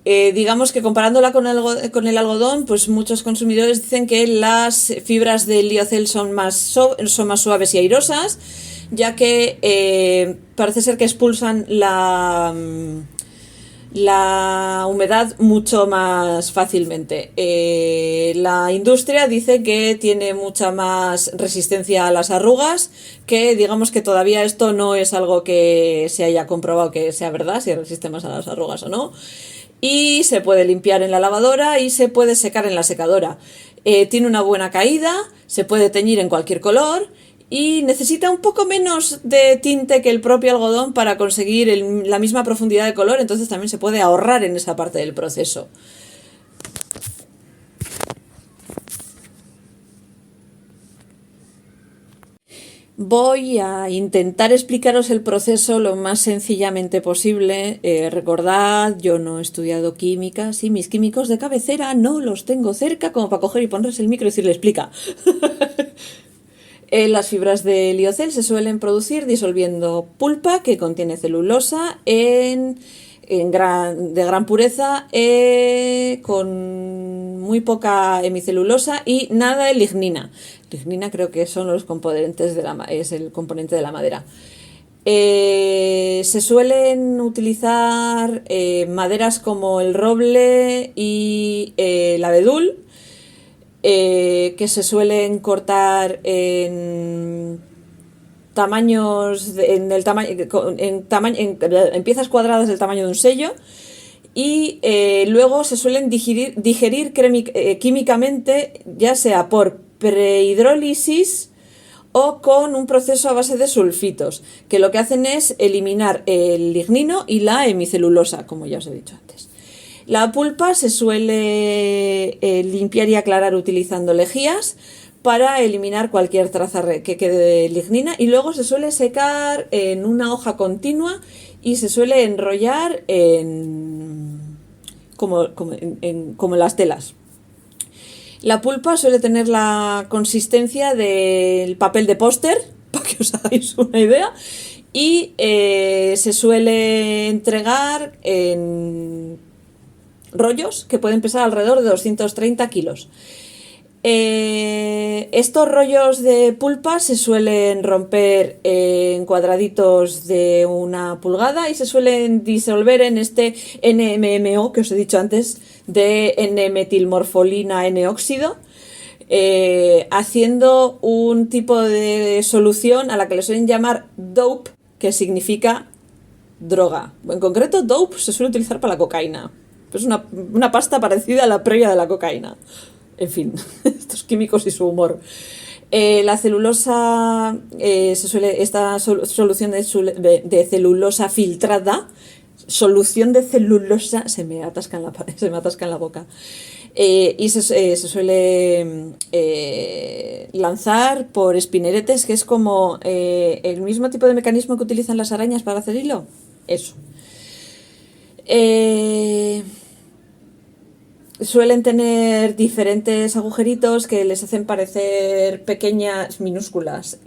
digamos que comparándola con el algodón, pues muchos consumidores dicen que las fibras del Lyocell son más suaves y airosas, ya que parece ser que expulsan la humedad mucho más fácilmente. La industria dice que tiene mucha más resistencia a las arrugas, que digamos que todavía esto no es algo que se haya comprobado que sea verdad, si resiste más a las arrugas o no. Y se puede limpiar en la lavadora y se puede secar en la secadora. Tiene una buena caída, se puede teñir en cualquier color y necesita un poco menos de tinte que el propio algodón para conseguir la misma profundidad de color, entonces también se puede ahorrar en esa parte del proceso. Voy a intentar explicaros el proceso lo más sencillamente posible. Recordad, yo no he estudiado química, y mis químicos de cabecera no los tengo cerca como para coger y ponerles el micro y decirle explica. Las fibras de liocel se suelen producir disolviendo pulpa que contiene celulosa de gran pureza, con muy poca hemicelulosa y nada de lignina. Lignina creo que son los componentes es el componente de la madera. Se suelen utilizar maderas como el roble y el abedul, que se suelen cortar en tamaños en piezas cuadradas del tamaño de un sello, y luego se suelen digerir químicamente, ya sea por prehidrólisis o con un proceso a base de sulfitos, que lo que hacen es eliminar el lignino y la hemicelulosa, como ya os he dicho antes. La pulpa se suele limpiar y aclarar utilizando lejías para eliminar cualquier traza que quede de lignina, y luego se suele secar en una hoja continua y se suele enrollar como en las telas. La pulpa suele tener la consistencia del papel de póster, para que os hagáis una idea, y se suele entregar en rollos que pueden pesar alrededor de 230 kilos. Estos rollos de pulpa se suelen romper en cuadraditos de 1 pulgada y se suelen disolver en este NMMO que os he dicho antes, de N-metilmorfolina N-óxido, haciendo un tipo de solución a la que le suelen llamar dope, que significa droga. En concreto, dope se suele utilizar para la cocaína. Es una pasta parecida a la previa de la cocaína. En fin, estos químicos y su humor. La celulosa, esta solución de celulosa filtrada, solución de celulosa, se me atasca en la boca. Y se suele lanzar por espineretes, que es como el mismo tipo de mecanismo que utilizan las arañas para hacer hilo. Eso. Suelen tener diferentes agujeritos que les hacen parecer pequeñas, minúsculas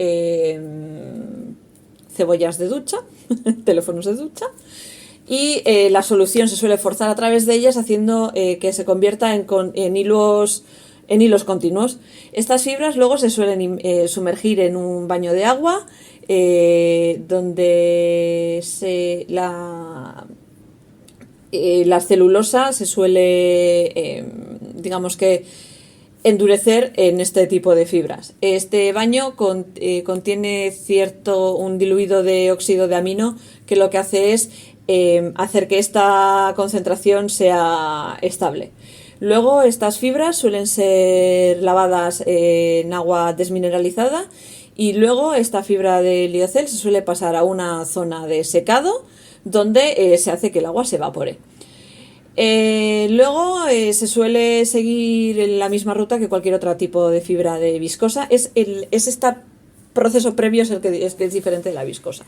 cebollas de ducha, teléfonos de ducha, y la solución se suele forzar a través de ellas, haciendo que se convierta en hilos continuos. Estas fibras luego se suelen sumergir en un baño de agua, donde la celulosa se suele, digamos que, endurecer en este tipo de fibras. Este baño contiene un diluido de óxido de amino, que lo que hace es hacer que esta concentración sea estable. Luego estas fibras suelen ser lavadas en agua desmineralizada, y luego esta fibra de liocel se suele pasar a una zona de secado, donde se hace que el agua se evapore. Luego se suele seguir en la misma ruta que cualquier otro tipo de fibra de viscosa. Este proceso previo es el que es diferente de la viscosa.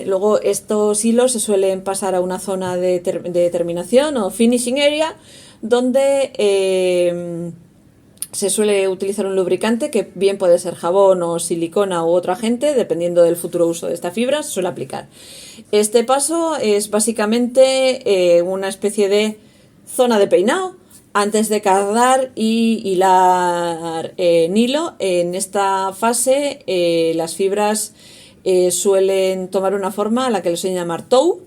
Luego estos hilos se suelen pasar a una zona de terminación o finishing area, donde se suele utilizar un lubricante, que bien puede ser jabón o silicona u otro agente, dependiendo del futuro uso de esta fibra, se suele aplicar. Este paso es básicamente una especie de zona de peinado antes de cardar y hilar en hilo. En esta fase las fibras suelen tomar una forma a la que le suelen llamar tow,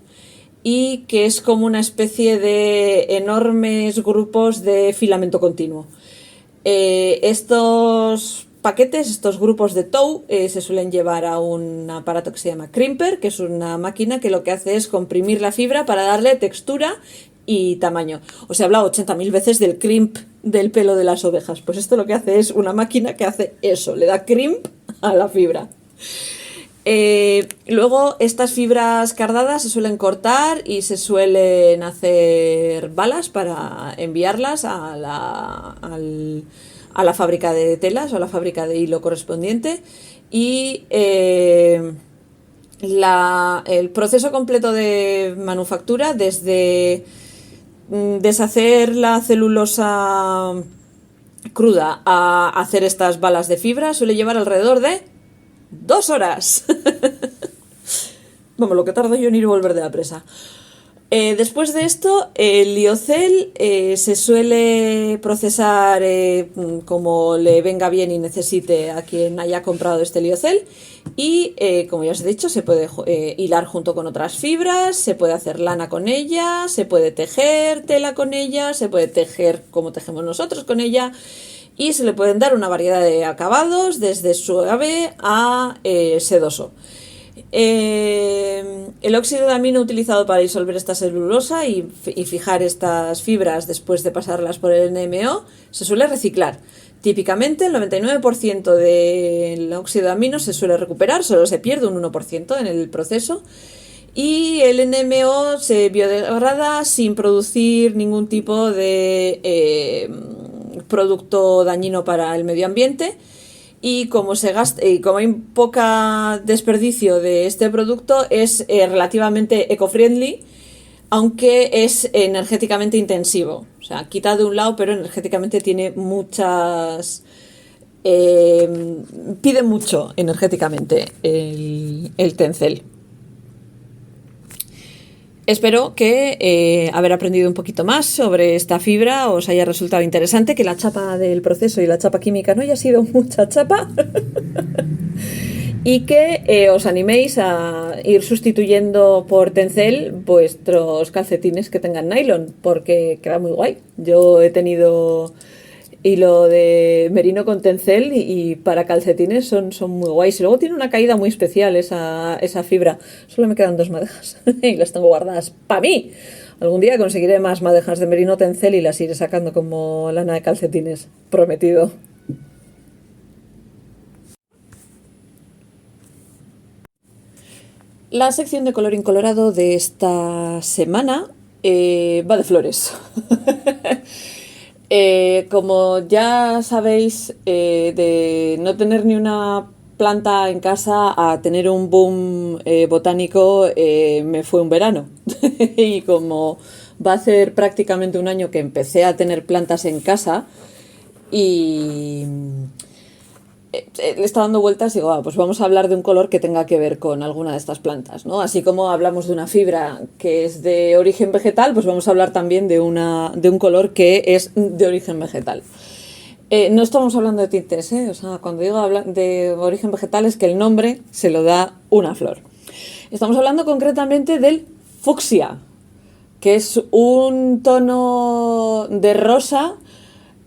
y que es como una especie de enormes grupos de filamento continuo. Estos paquetes, estos grupos de tow, se suelen llevar a un aparato que se llama crimper, que es una máquina que lo que hace es comprimir la fibra para darle textura y tamaño. Os he hablado 80.000 veces del crimp del pelo de las ovejas. Pues esto lo que hace es una máquina que hace eso, le da crimp a la fibra. Luego estas fibras cardadas se suelen cortar y se suelen hacer balas para enviarlas a la fábrica de telas o a la fábrica de hilo correspondiente, y el proceso completo de manufactura, desde deshacer la celulosa cruda a hacer estas balas de fibra suele llevar alrededor de 2 horas. Vamos, lo que tardo yo en ir y volver de la presa. Después de esto, el liocel se suele procesar como le venga bien y necesite a quien haya comprado este liocel. Y como ya os he dicho, se puede hilar junto con otras fibras, se puede hacer lana con ella, se puede tejer tela con ella, se puede tejer como tejemos nosotros con ella. Y se le pueden dar una variedad de acabados, desde suave a sedoso. El óxido de amino utilizado para disolver esta celulosa y fijar estas fibras después de pasarlas por el NMO se suele reciclar. Típicamente el 99% del óxido de amino se suele recuperar, solo se pierde un 1% en el proceso. Y el NMO se biodegrada sin producir ningún tipo de producto dañino para el medio ambiente. Y como se gasta, y como hay poca desperdicio de este producto, es relativamente eco-friendly, aunque es energéticamente intensivo. O sea, quita de un lado, pero energéticamente tiene muchas... pide mucho energéticamente el tencel. Espero que haber aprendido un poquito más sobre esta fibra os haya resultado interesante, que la chapa del proceso y la chapa química no haya sido mucha chapa y que os animéis a ir sustituyendo por tencel vuestros calcetines que tengan nylon, porque queda muy guay. Yo he tenido hilo de merino con tencel y para calcetines son muy guays. Y luego tiene una caída muy especial esa fibra. Solo me quedan 2 madejas y las tengo guardadas para mí. Algún día conseguiré más madejas de merino tencel y las iré sacando como lana de calcetines. Prometido. La sección de colorín colorado de esta semana va de flores. Como ya sabéis, de no tener ni una planta en casa a tener un boom botánico, me fue un verano. Y como va a ser prácticamente un año que empecé a tener plantas en casa y le está dando vueltas y digo, pues vamos a hablar de un color que tenga que ver con alguna de estas plantas, ¿no? Así como hablamos de una fibra que es de origen vegetal, pues vamos a hablar también de un color que es de origen vegetal. No estamos hablando de tintes, ¿eh? O sea, cuando digo de origen vegetal es que el nombre se lo da una flor. Estamos hablando concretamente del fucsia, que es un tono de rosa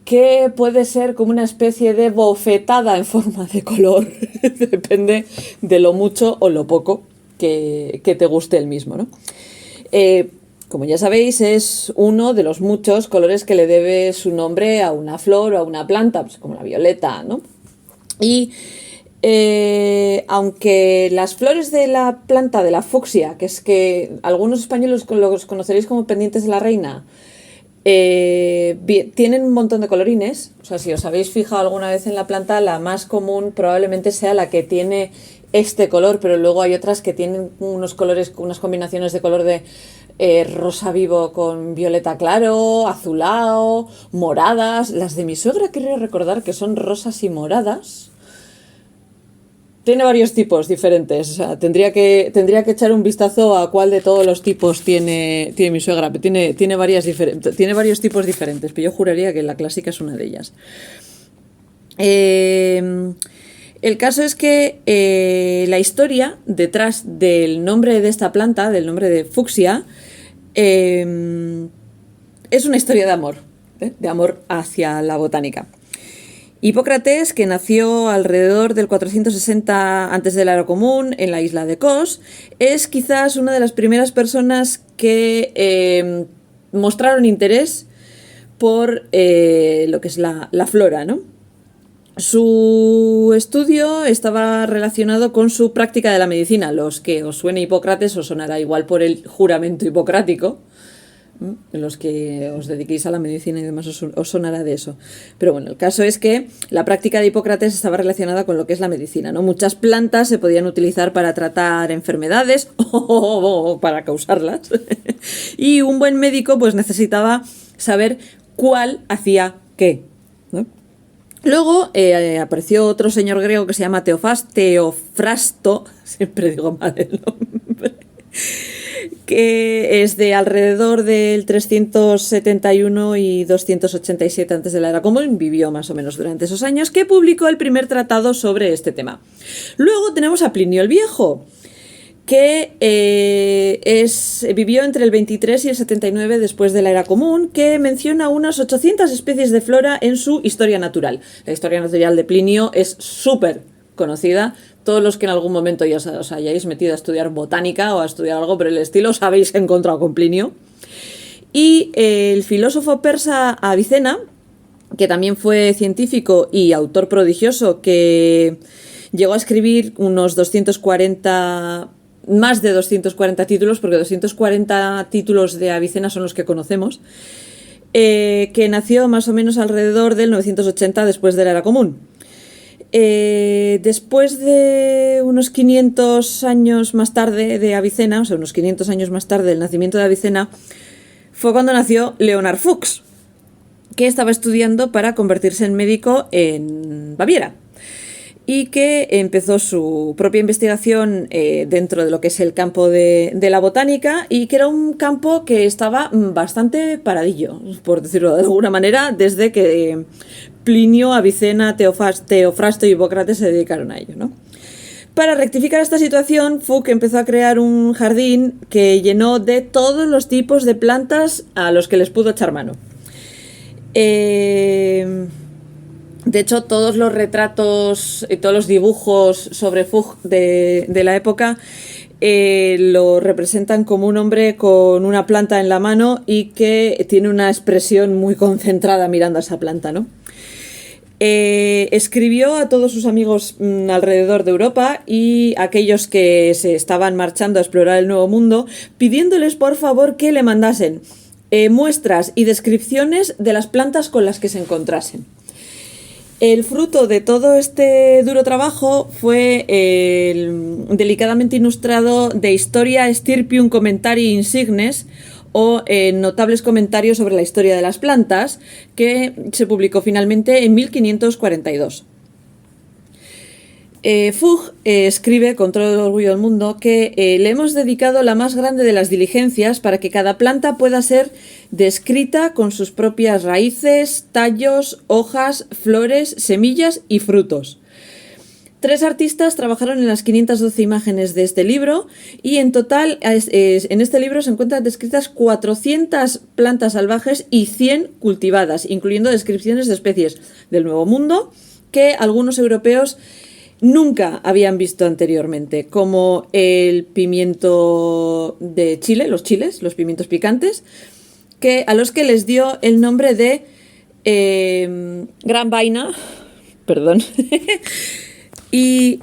que puede ser como una especie de bofetada en forma de color. Depende de lo mucho o lo poco que te guste el mismo, ¿no? Como ya sabéis, es uno de los muchos colores que le debe su nombre a una flor o a una planta, pues como la violeta, ¿no? Y aunque las flores de la planta de la fucsia, que es que algunos españoles los conoceréis como pendientes de la reina, tienen un montón de colorines. O sea, si os habéis fijado alguna vez en la planta, la más común probablemente sea la que tiene este color, pero luego hay otras que tienen unos colores, unas combinaciones de color de rosa vivo con violeta claro, azulado, moradas. Las de mi suegra quiero recordar que son rosas y moradas. Tiene varios tipos diferentes. O sea, tendría que echar un vistazo a cuál de todos los tipos tiene mi suegra. Tiene varios tipos diferentes, pero yo juraría que la clásica es una de ellas. El caso es que la historia detrás del nombre de esta planta, del nombre de fucsia, es una historia de amor hacia la botánica. Hipócrates, que nació alrededor del 460 antes de la era común en la isla de Kos, es quizás una de las primeras personas que mostraron interés por lo que es la flora, ¿no? Su estudio estaba relacionado con su práctica de la medicina. Los que os suene Hipócrates os sonará igual por el juramento hipocrático. Los que os dediquéis a la medicina y demás os sonará de eso. Pero bueno, el caso es que la práctica de Hipócrates estaba relacionada con lo que es la medicina, ¿no? Muchas plantas se podían utilizar para tratar enfermedades o para causarlas. Y un buen médico pues necesitaba saber cuál hacía qué, ¿no? Luego apareció otro señor griego que se llama Teofrasto, siempre digo mal el nombre, que es de alrededor del 371 y 287 antes de la era común, vivió más o menos durante esos años, que publicó el primer tratado sobre este tema. Luego tenemos a Plinio el Viejo, que vivió entre el 23 y el 79 después de la era común, que menciona unas 800 especies de flora en su Historia Natural. La Historia Natural de Plinio es súper conocida. Todos los que en algún momento ya os hayáis metido a estudiar botánica o a estudiar algo por el estilo, os habéis encontrado con Plinio. Y el filósofo persa Avicena, que también fue científico y autor prodigioso, que llegó a escribir más de 240 títulos, porque 240 títulos de Avicena son los que conocemos, que nació más o menos alrededor del 980 después de la era común. Después de unos 500 años más tarde de Avicena, o sea, unos 500 años más tarde del nacimiento de Avicena, fue cuando nació Leonard Fuchs, que estaba estudiando para convertirse en médico en Baviera, y que empezó su propia investigación dentro de lo que es el campo de la botánica, y que era un campo que estaba bastante paradillo, por decirlo de alguna manera, desde que Plinio, Avicena, Teofrasto y Hipócrates se dedicaron a ello, ¿no? Para rectificar esta situación, Fuchs empezó a crear un jardín que llenó de todos los tipos de plantas a los que les pudo echar mano. De hecho, todos los retratos y todos los dibujos sobre Fuchs de la época lo representan como un hombre con una planta en la mano y que tiene una expresión muy concentrada mirando a esa planta, ¿no? Escribió a todos sus amigos alrededor de Europa y aquellos que se estaban marchando a explorar el Nuevo Mundo, pidiéndoles por favor que le mandasen muestras y descripciones de las plantas con las que se encontrasen. El fruto de todo este duro trabajo fue el delicadamente ilustrado De Historia Stirpium Commentarii Insignes, o notables comentarios sobre la historia de las plantas, que se publicó finalmente en 1542. Fuchs escribe con todo el orgullo del mundo que le hemos dedicado la más grande de las diligencias para que cada planta pueda ser descrita con sus propias raíces, tallos, hojas, flores, semillas y frutos. 3 artistas trabajaron en las 512 imágenes de este libro, y en total en este libro se encuentran descritas 400 plantas salvajes y 100 cultivadas, incluyendo descripciones de especies del Nuevo Mundo que algunos europeos nunca habían visto anteriormente, como el pimiento de Chile, los pimientos picantes, a los que les dio el nombre de gran vaina, perdón. Y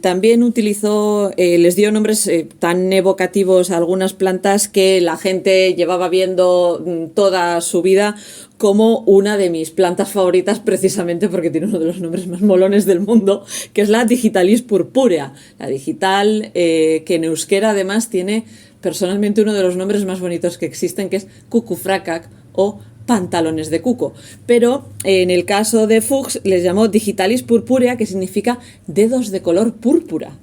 también les dio nombres tan evocativos a algunas plantas que la gente llevaba viendo toda su vida como una de mis plantas favoritas, precisamente porque tiene uno de los nombres más molones del mundo, que es la Digitalis purpurea. La digital, que en euskera además tiene personalmente uno de los nombres más bonitos que existen, que es Cucufracac o pantalones de cuco, pero en el caso de Fuchs les llamó Digitalis purpurea, que significa dedos de color púrpura,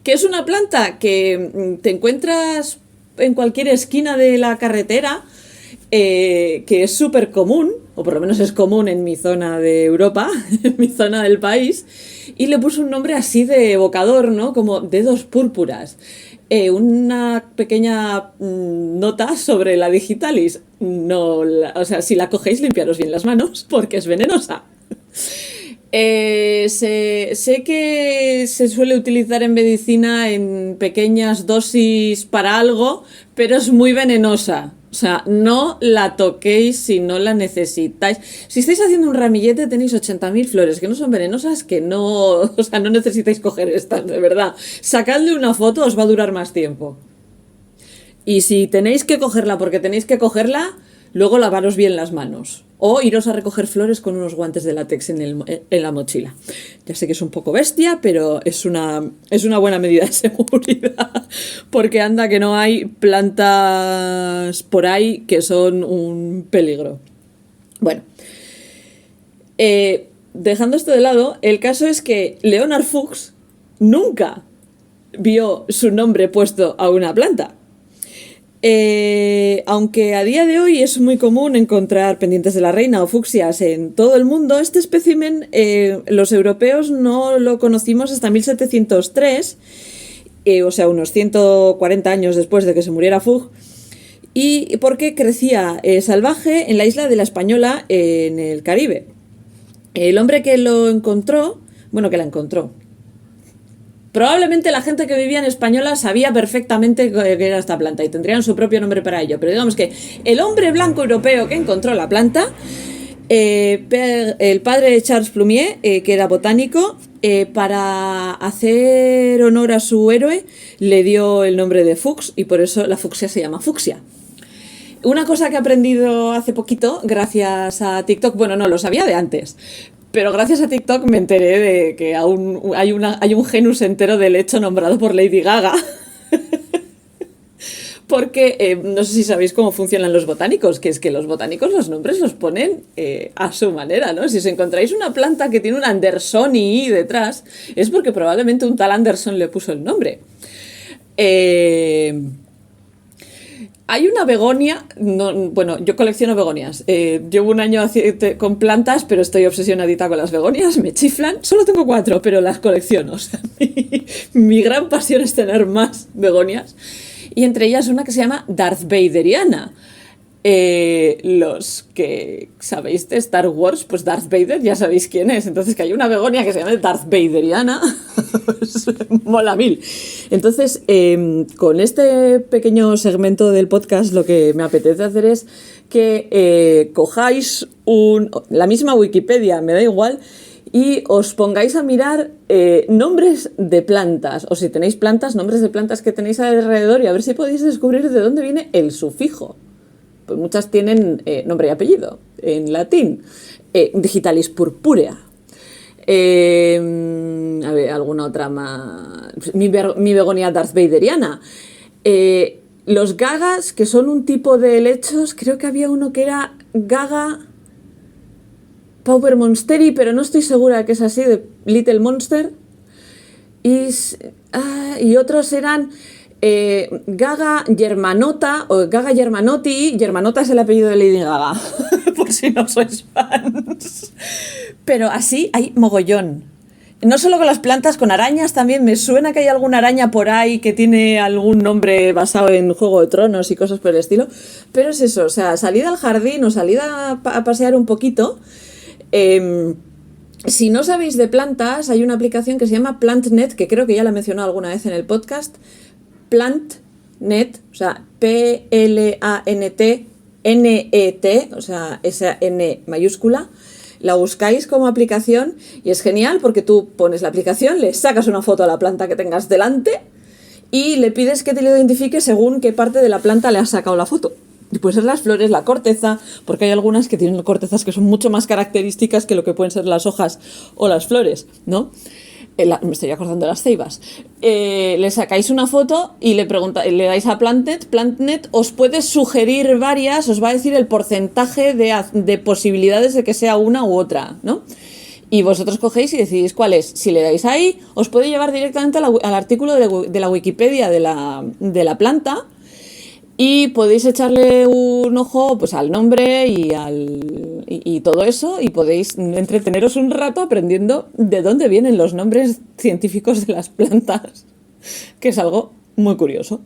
que es una planta que te encuentras en cualquier esquina de la carretera, que es súper común, o por lo menos es común en mi zona de Europa, en mi zona del país, y le puso un nombre así de evocador, ¿no? Como dedos púrpuras. Una pequeña nota sobre la Digitalis. Si la cogéis, limpiaros bien las manos, porque es venenosa. Sé que se suele utilizar en medicina en pequeñas dosis para algo, pero es muy venenosa. O sea, no la toquéis si no la necesitáis. Si estáis haciendo un ramillete, tenéis 80.000 flores que no son venenosas, que no necesitáis coger estas, de verdad. Sacadle una foto, os va a durar más tiempo. Y si tenéis que cogerla porque tenéis que cogerla, luego lavaros bien las manos. O iros a recoger flores con unos guantes de látex en la mochila. Ya sé que es un poco bestia, pero es una buena medida de seguridad. Porque anda que no hay plantas por ahí que son un peligro. Bueno, Dejando esto de lado, el caso es que Leonard Fuchs nunca vio su nombre puesto a una planta. Aunque a día de hoy es muy común encontrar pendientes de la reina o fucsias en todo el mundo, este espécimen los europeos no lo conocimos hasta 1703, o sea, unos 140 años después de que se muriera Fuchs, y porque crecía salvaje en la isla de la Española, en el Caribe. El hombre que lo encontró, bueno, que la encontró, probablemente la gente que vivía en Española sabía perfectamente qué era esta planta y tendrían su propio nombre para ello, pero digamos que el hombre blanco europeo que encontró la planta, el padre de Charles Plumier, que era botánico, para hacer honor a su héroe, le dio el nombre de Fuchs y por eso la fucsia se llama fucsia. Una cosa que he aprendido hace poquito, gracias a TikTok, bueno, no, lo sabía de antes, pero gracias a TikTok me enteré de que aún hay un genus entero de lecho nombrado por Lady Gaga. Porque no sé si sabéis cómo funcionan los botánicos, que es que los botánicos los nombres los ponen a su manera, ¿no? Si os encontráis una planta que tiene un Andersoni detrás, es porque probablemente un tal Anderson le puso el nombre. Hay una begonia, bueno, yo colecciono begonias, llevo un año con plantas, pero estoy obsesionadita con las begonias, me chiflan, solo tengo 4, pero las colecciono, o sea, mi gran pasión es tener más begonias, y entre ellas una que se llama Darth Vaderiana. Los que sabéis de Star Wars, pues Darth Vader ya sabéis quién es. Entonces que hay una begonia que se llama Darth Vaderiana, pues, mola mil. Entonces, con este pequeño segmento del podcast lo que me apetece hacer es que cojáis la misma Wikipedia, me da igual, y os pongáis a mirar nombres de plantas, o si tenéis plantas, nombres de plantas que tenéis alrededor, y a ver si podéis descubrir de dónde viene el sufijo. Pues muchas tienen nombre y apellido en latín. Digitalis purpurea. A ver, alguna otra más. Mi begonia Darth Vaderiana. Los gagas, que son un tipo de helechos, creo que había uno que era Gaga Pauper Monsteri, pero no estoy segura de que es así, de Little Monster. Y otros eran Gaga Germanota o Gaga Germanotti. Germanota es el apellido de Lady Gaga, por si no sois fans. Pero así hay mogollón. No solo con las plantas, con arañas también. Me suena que hay alguna araña por ahí que tiene algún nombre basado en Juego de Tronos y cosas por el estilo. Pero es eso, o sea, salid al jardín o salid a pasear un poquito. Si no sabéis de plantas, hay una aplicación que se llama PlantNet, que creo que ya la he mencionado alguna vez en el podcast. PlantNet, o sea, PLANTNET, o sea, esa N mayúscula. La buscáis como aplicación y es genial porque tú pones la aplicación, le sacas una foto a la planta que tengas delante y le pides que te lo identifique según qué parte de la planta le has sacado la foto. Y pueden ser las flores, la corteza, porque hay algunas que tienen cortezas que son mucho más características que lo que pueden ser las hojas o las flores, ¿no? Me estoy acordando de las ceibas. Le sacáis una foto y le dais a PlantNet os puede sugerir varias, os va a decir el porcentaje de posibilidades de que sea una u otra, ¿no? Y vosotros cogéis y decidís cuál es. Si le dais ahí, os puede llevar directamente al artículo de la Wikipedia de la planta y podéis echarle un ojo pues al nombre y todo eso, y podéis entreteneros un rato aprendiendo de dónde vienen los nombres científicos de las plantas, que es algo muy curioso.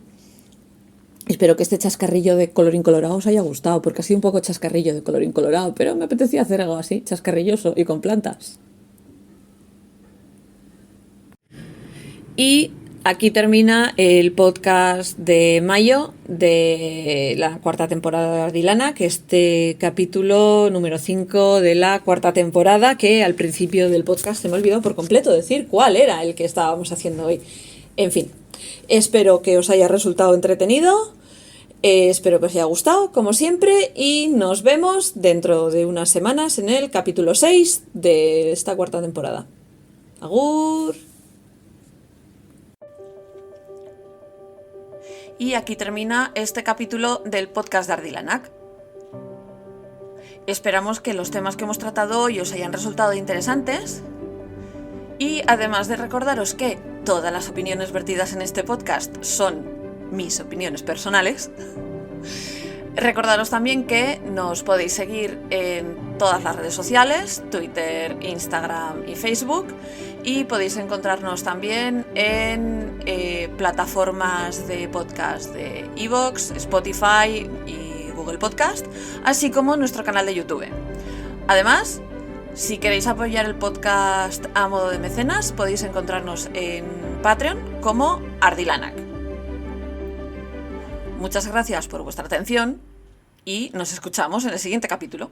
Espero que este chascarrillo de colorín colorado os haya gustado, porque ha sido un poco chascarrillo de colorín colorado, pero me apetecía hacer algo así, chascarrilloso y con plantas. Y aquí termina el podcast de mayo de la 4ª temporada de Ardilana, que este capítulo número 5 de la 4ª temporada, que al principio del podcast se me olvidó por completo decir cuál era el que estábamos haciendo hoy. En fin, espero que os haya resultado entretenido, espero que os haya gustado, como siempre, y nos vemos dentro de unas semanas en el capítulo 6 de esta 4ª temporada. ¡Agur! Y aquí termina este capítulo del podcast de Ardilanac. Esperamos que los temas que hemos tratado hoy os hayan resultado interesantes. Y además de recordaros que todas las opiniones vertidas en este podcast son mis opiniones personales, recordaros también que nos podéis seguir en todas las redes sociales, Twitter, Instagram y Facebook, y podéis encontrarnos también en plataformas de podcast de iVoox, Spotify y Google Podcast, así como en nuestro canal de YouTube. Además, si queréis apoyar el podcast a modo de mecenas, podéis encontrarnos en Patreon como Ardilanac. Muchas gracias por vuestra atención y nos escuchamos en el siguiente capítulo.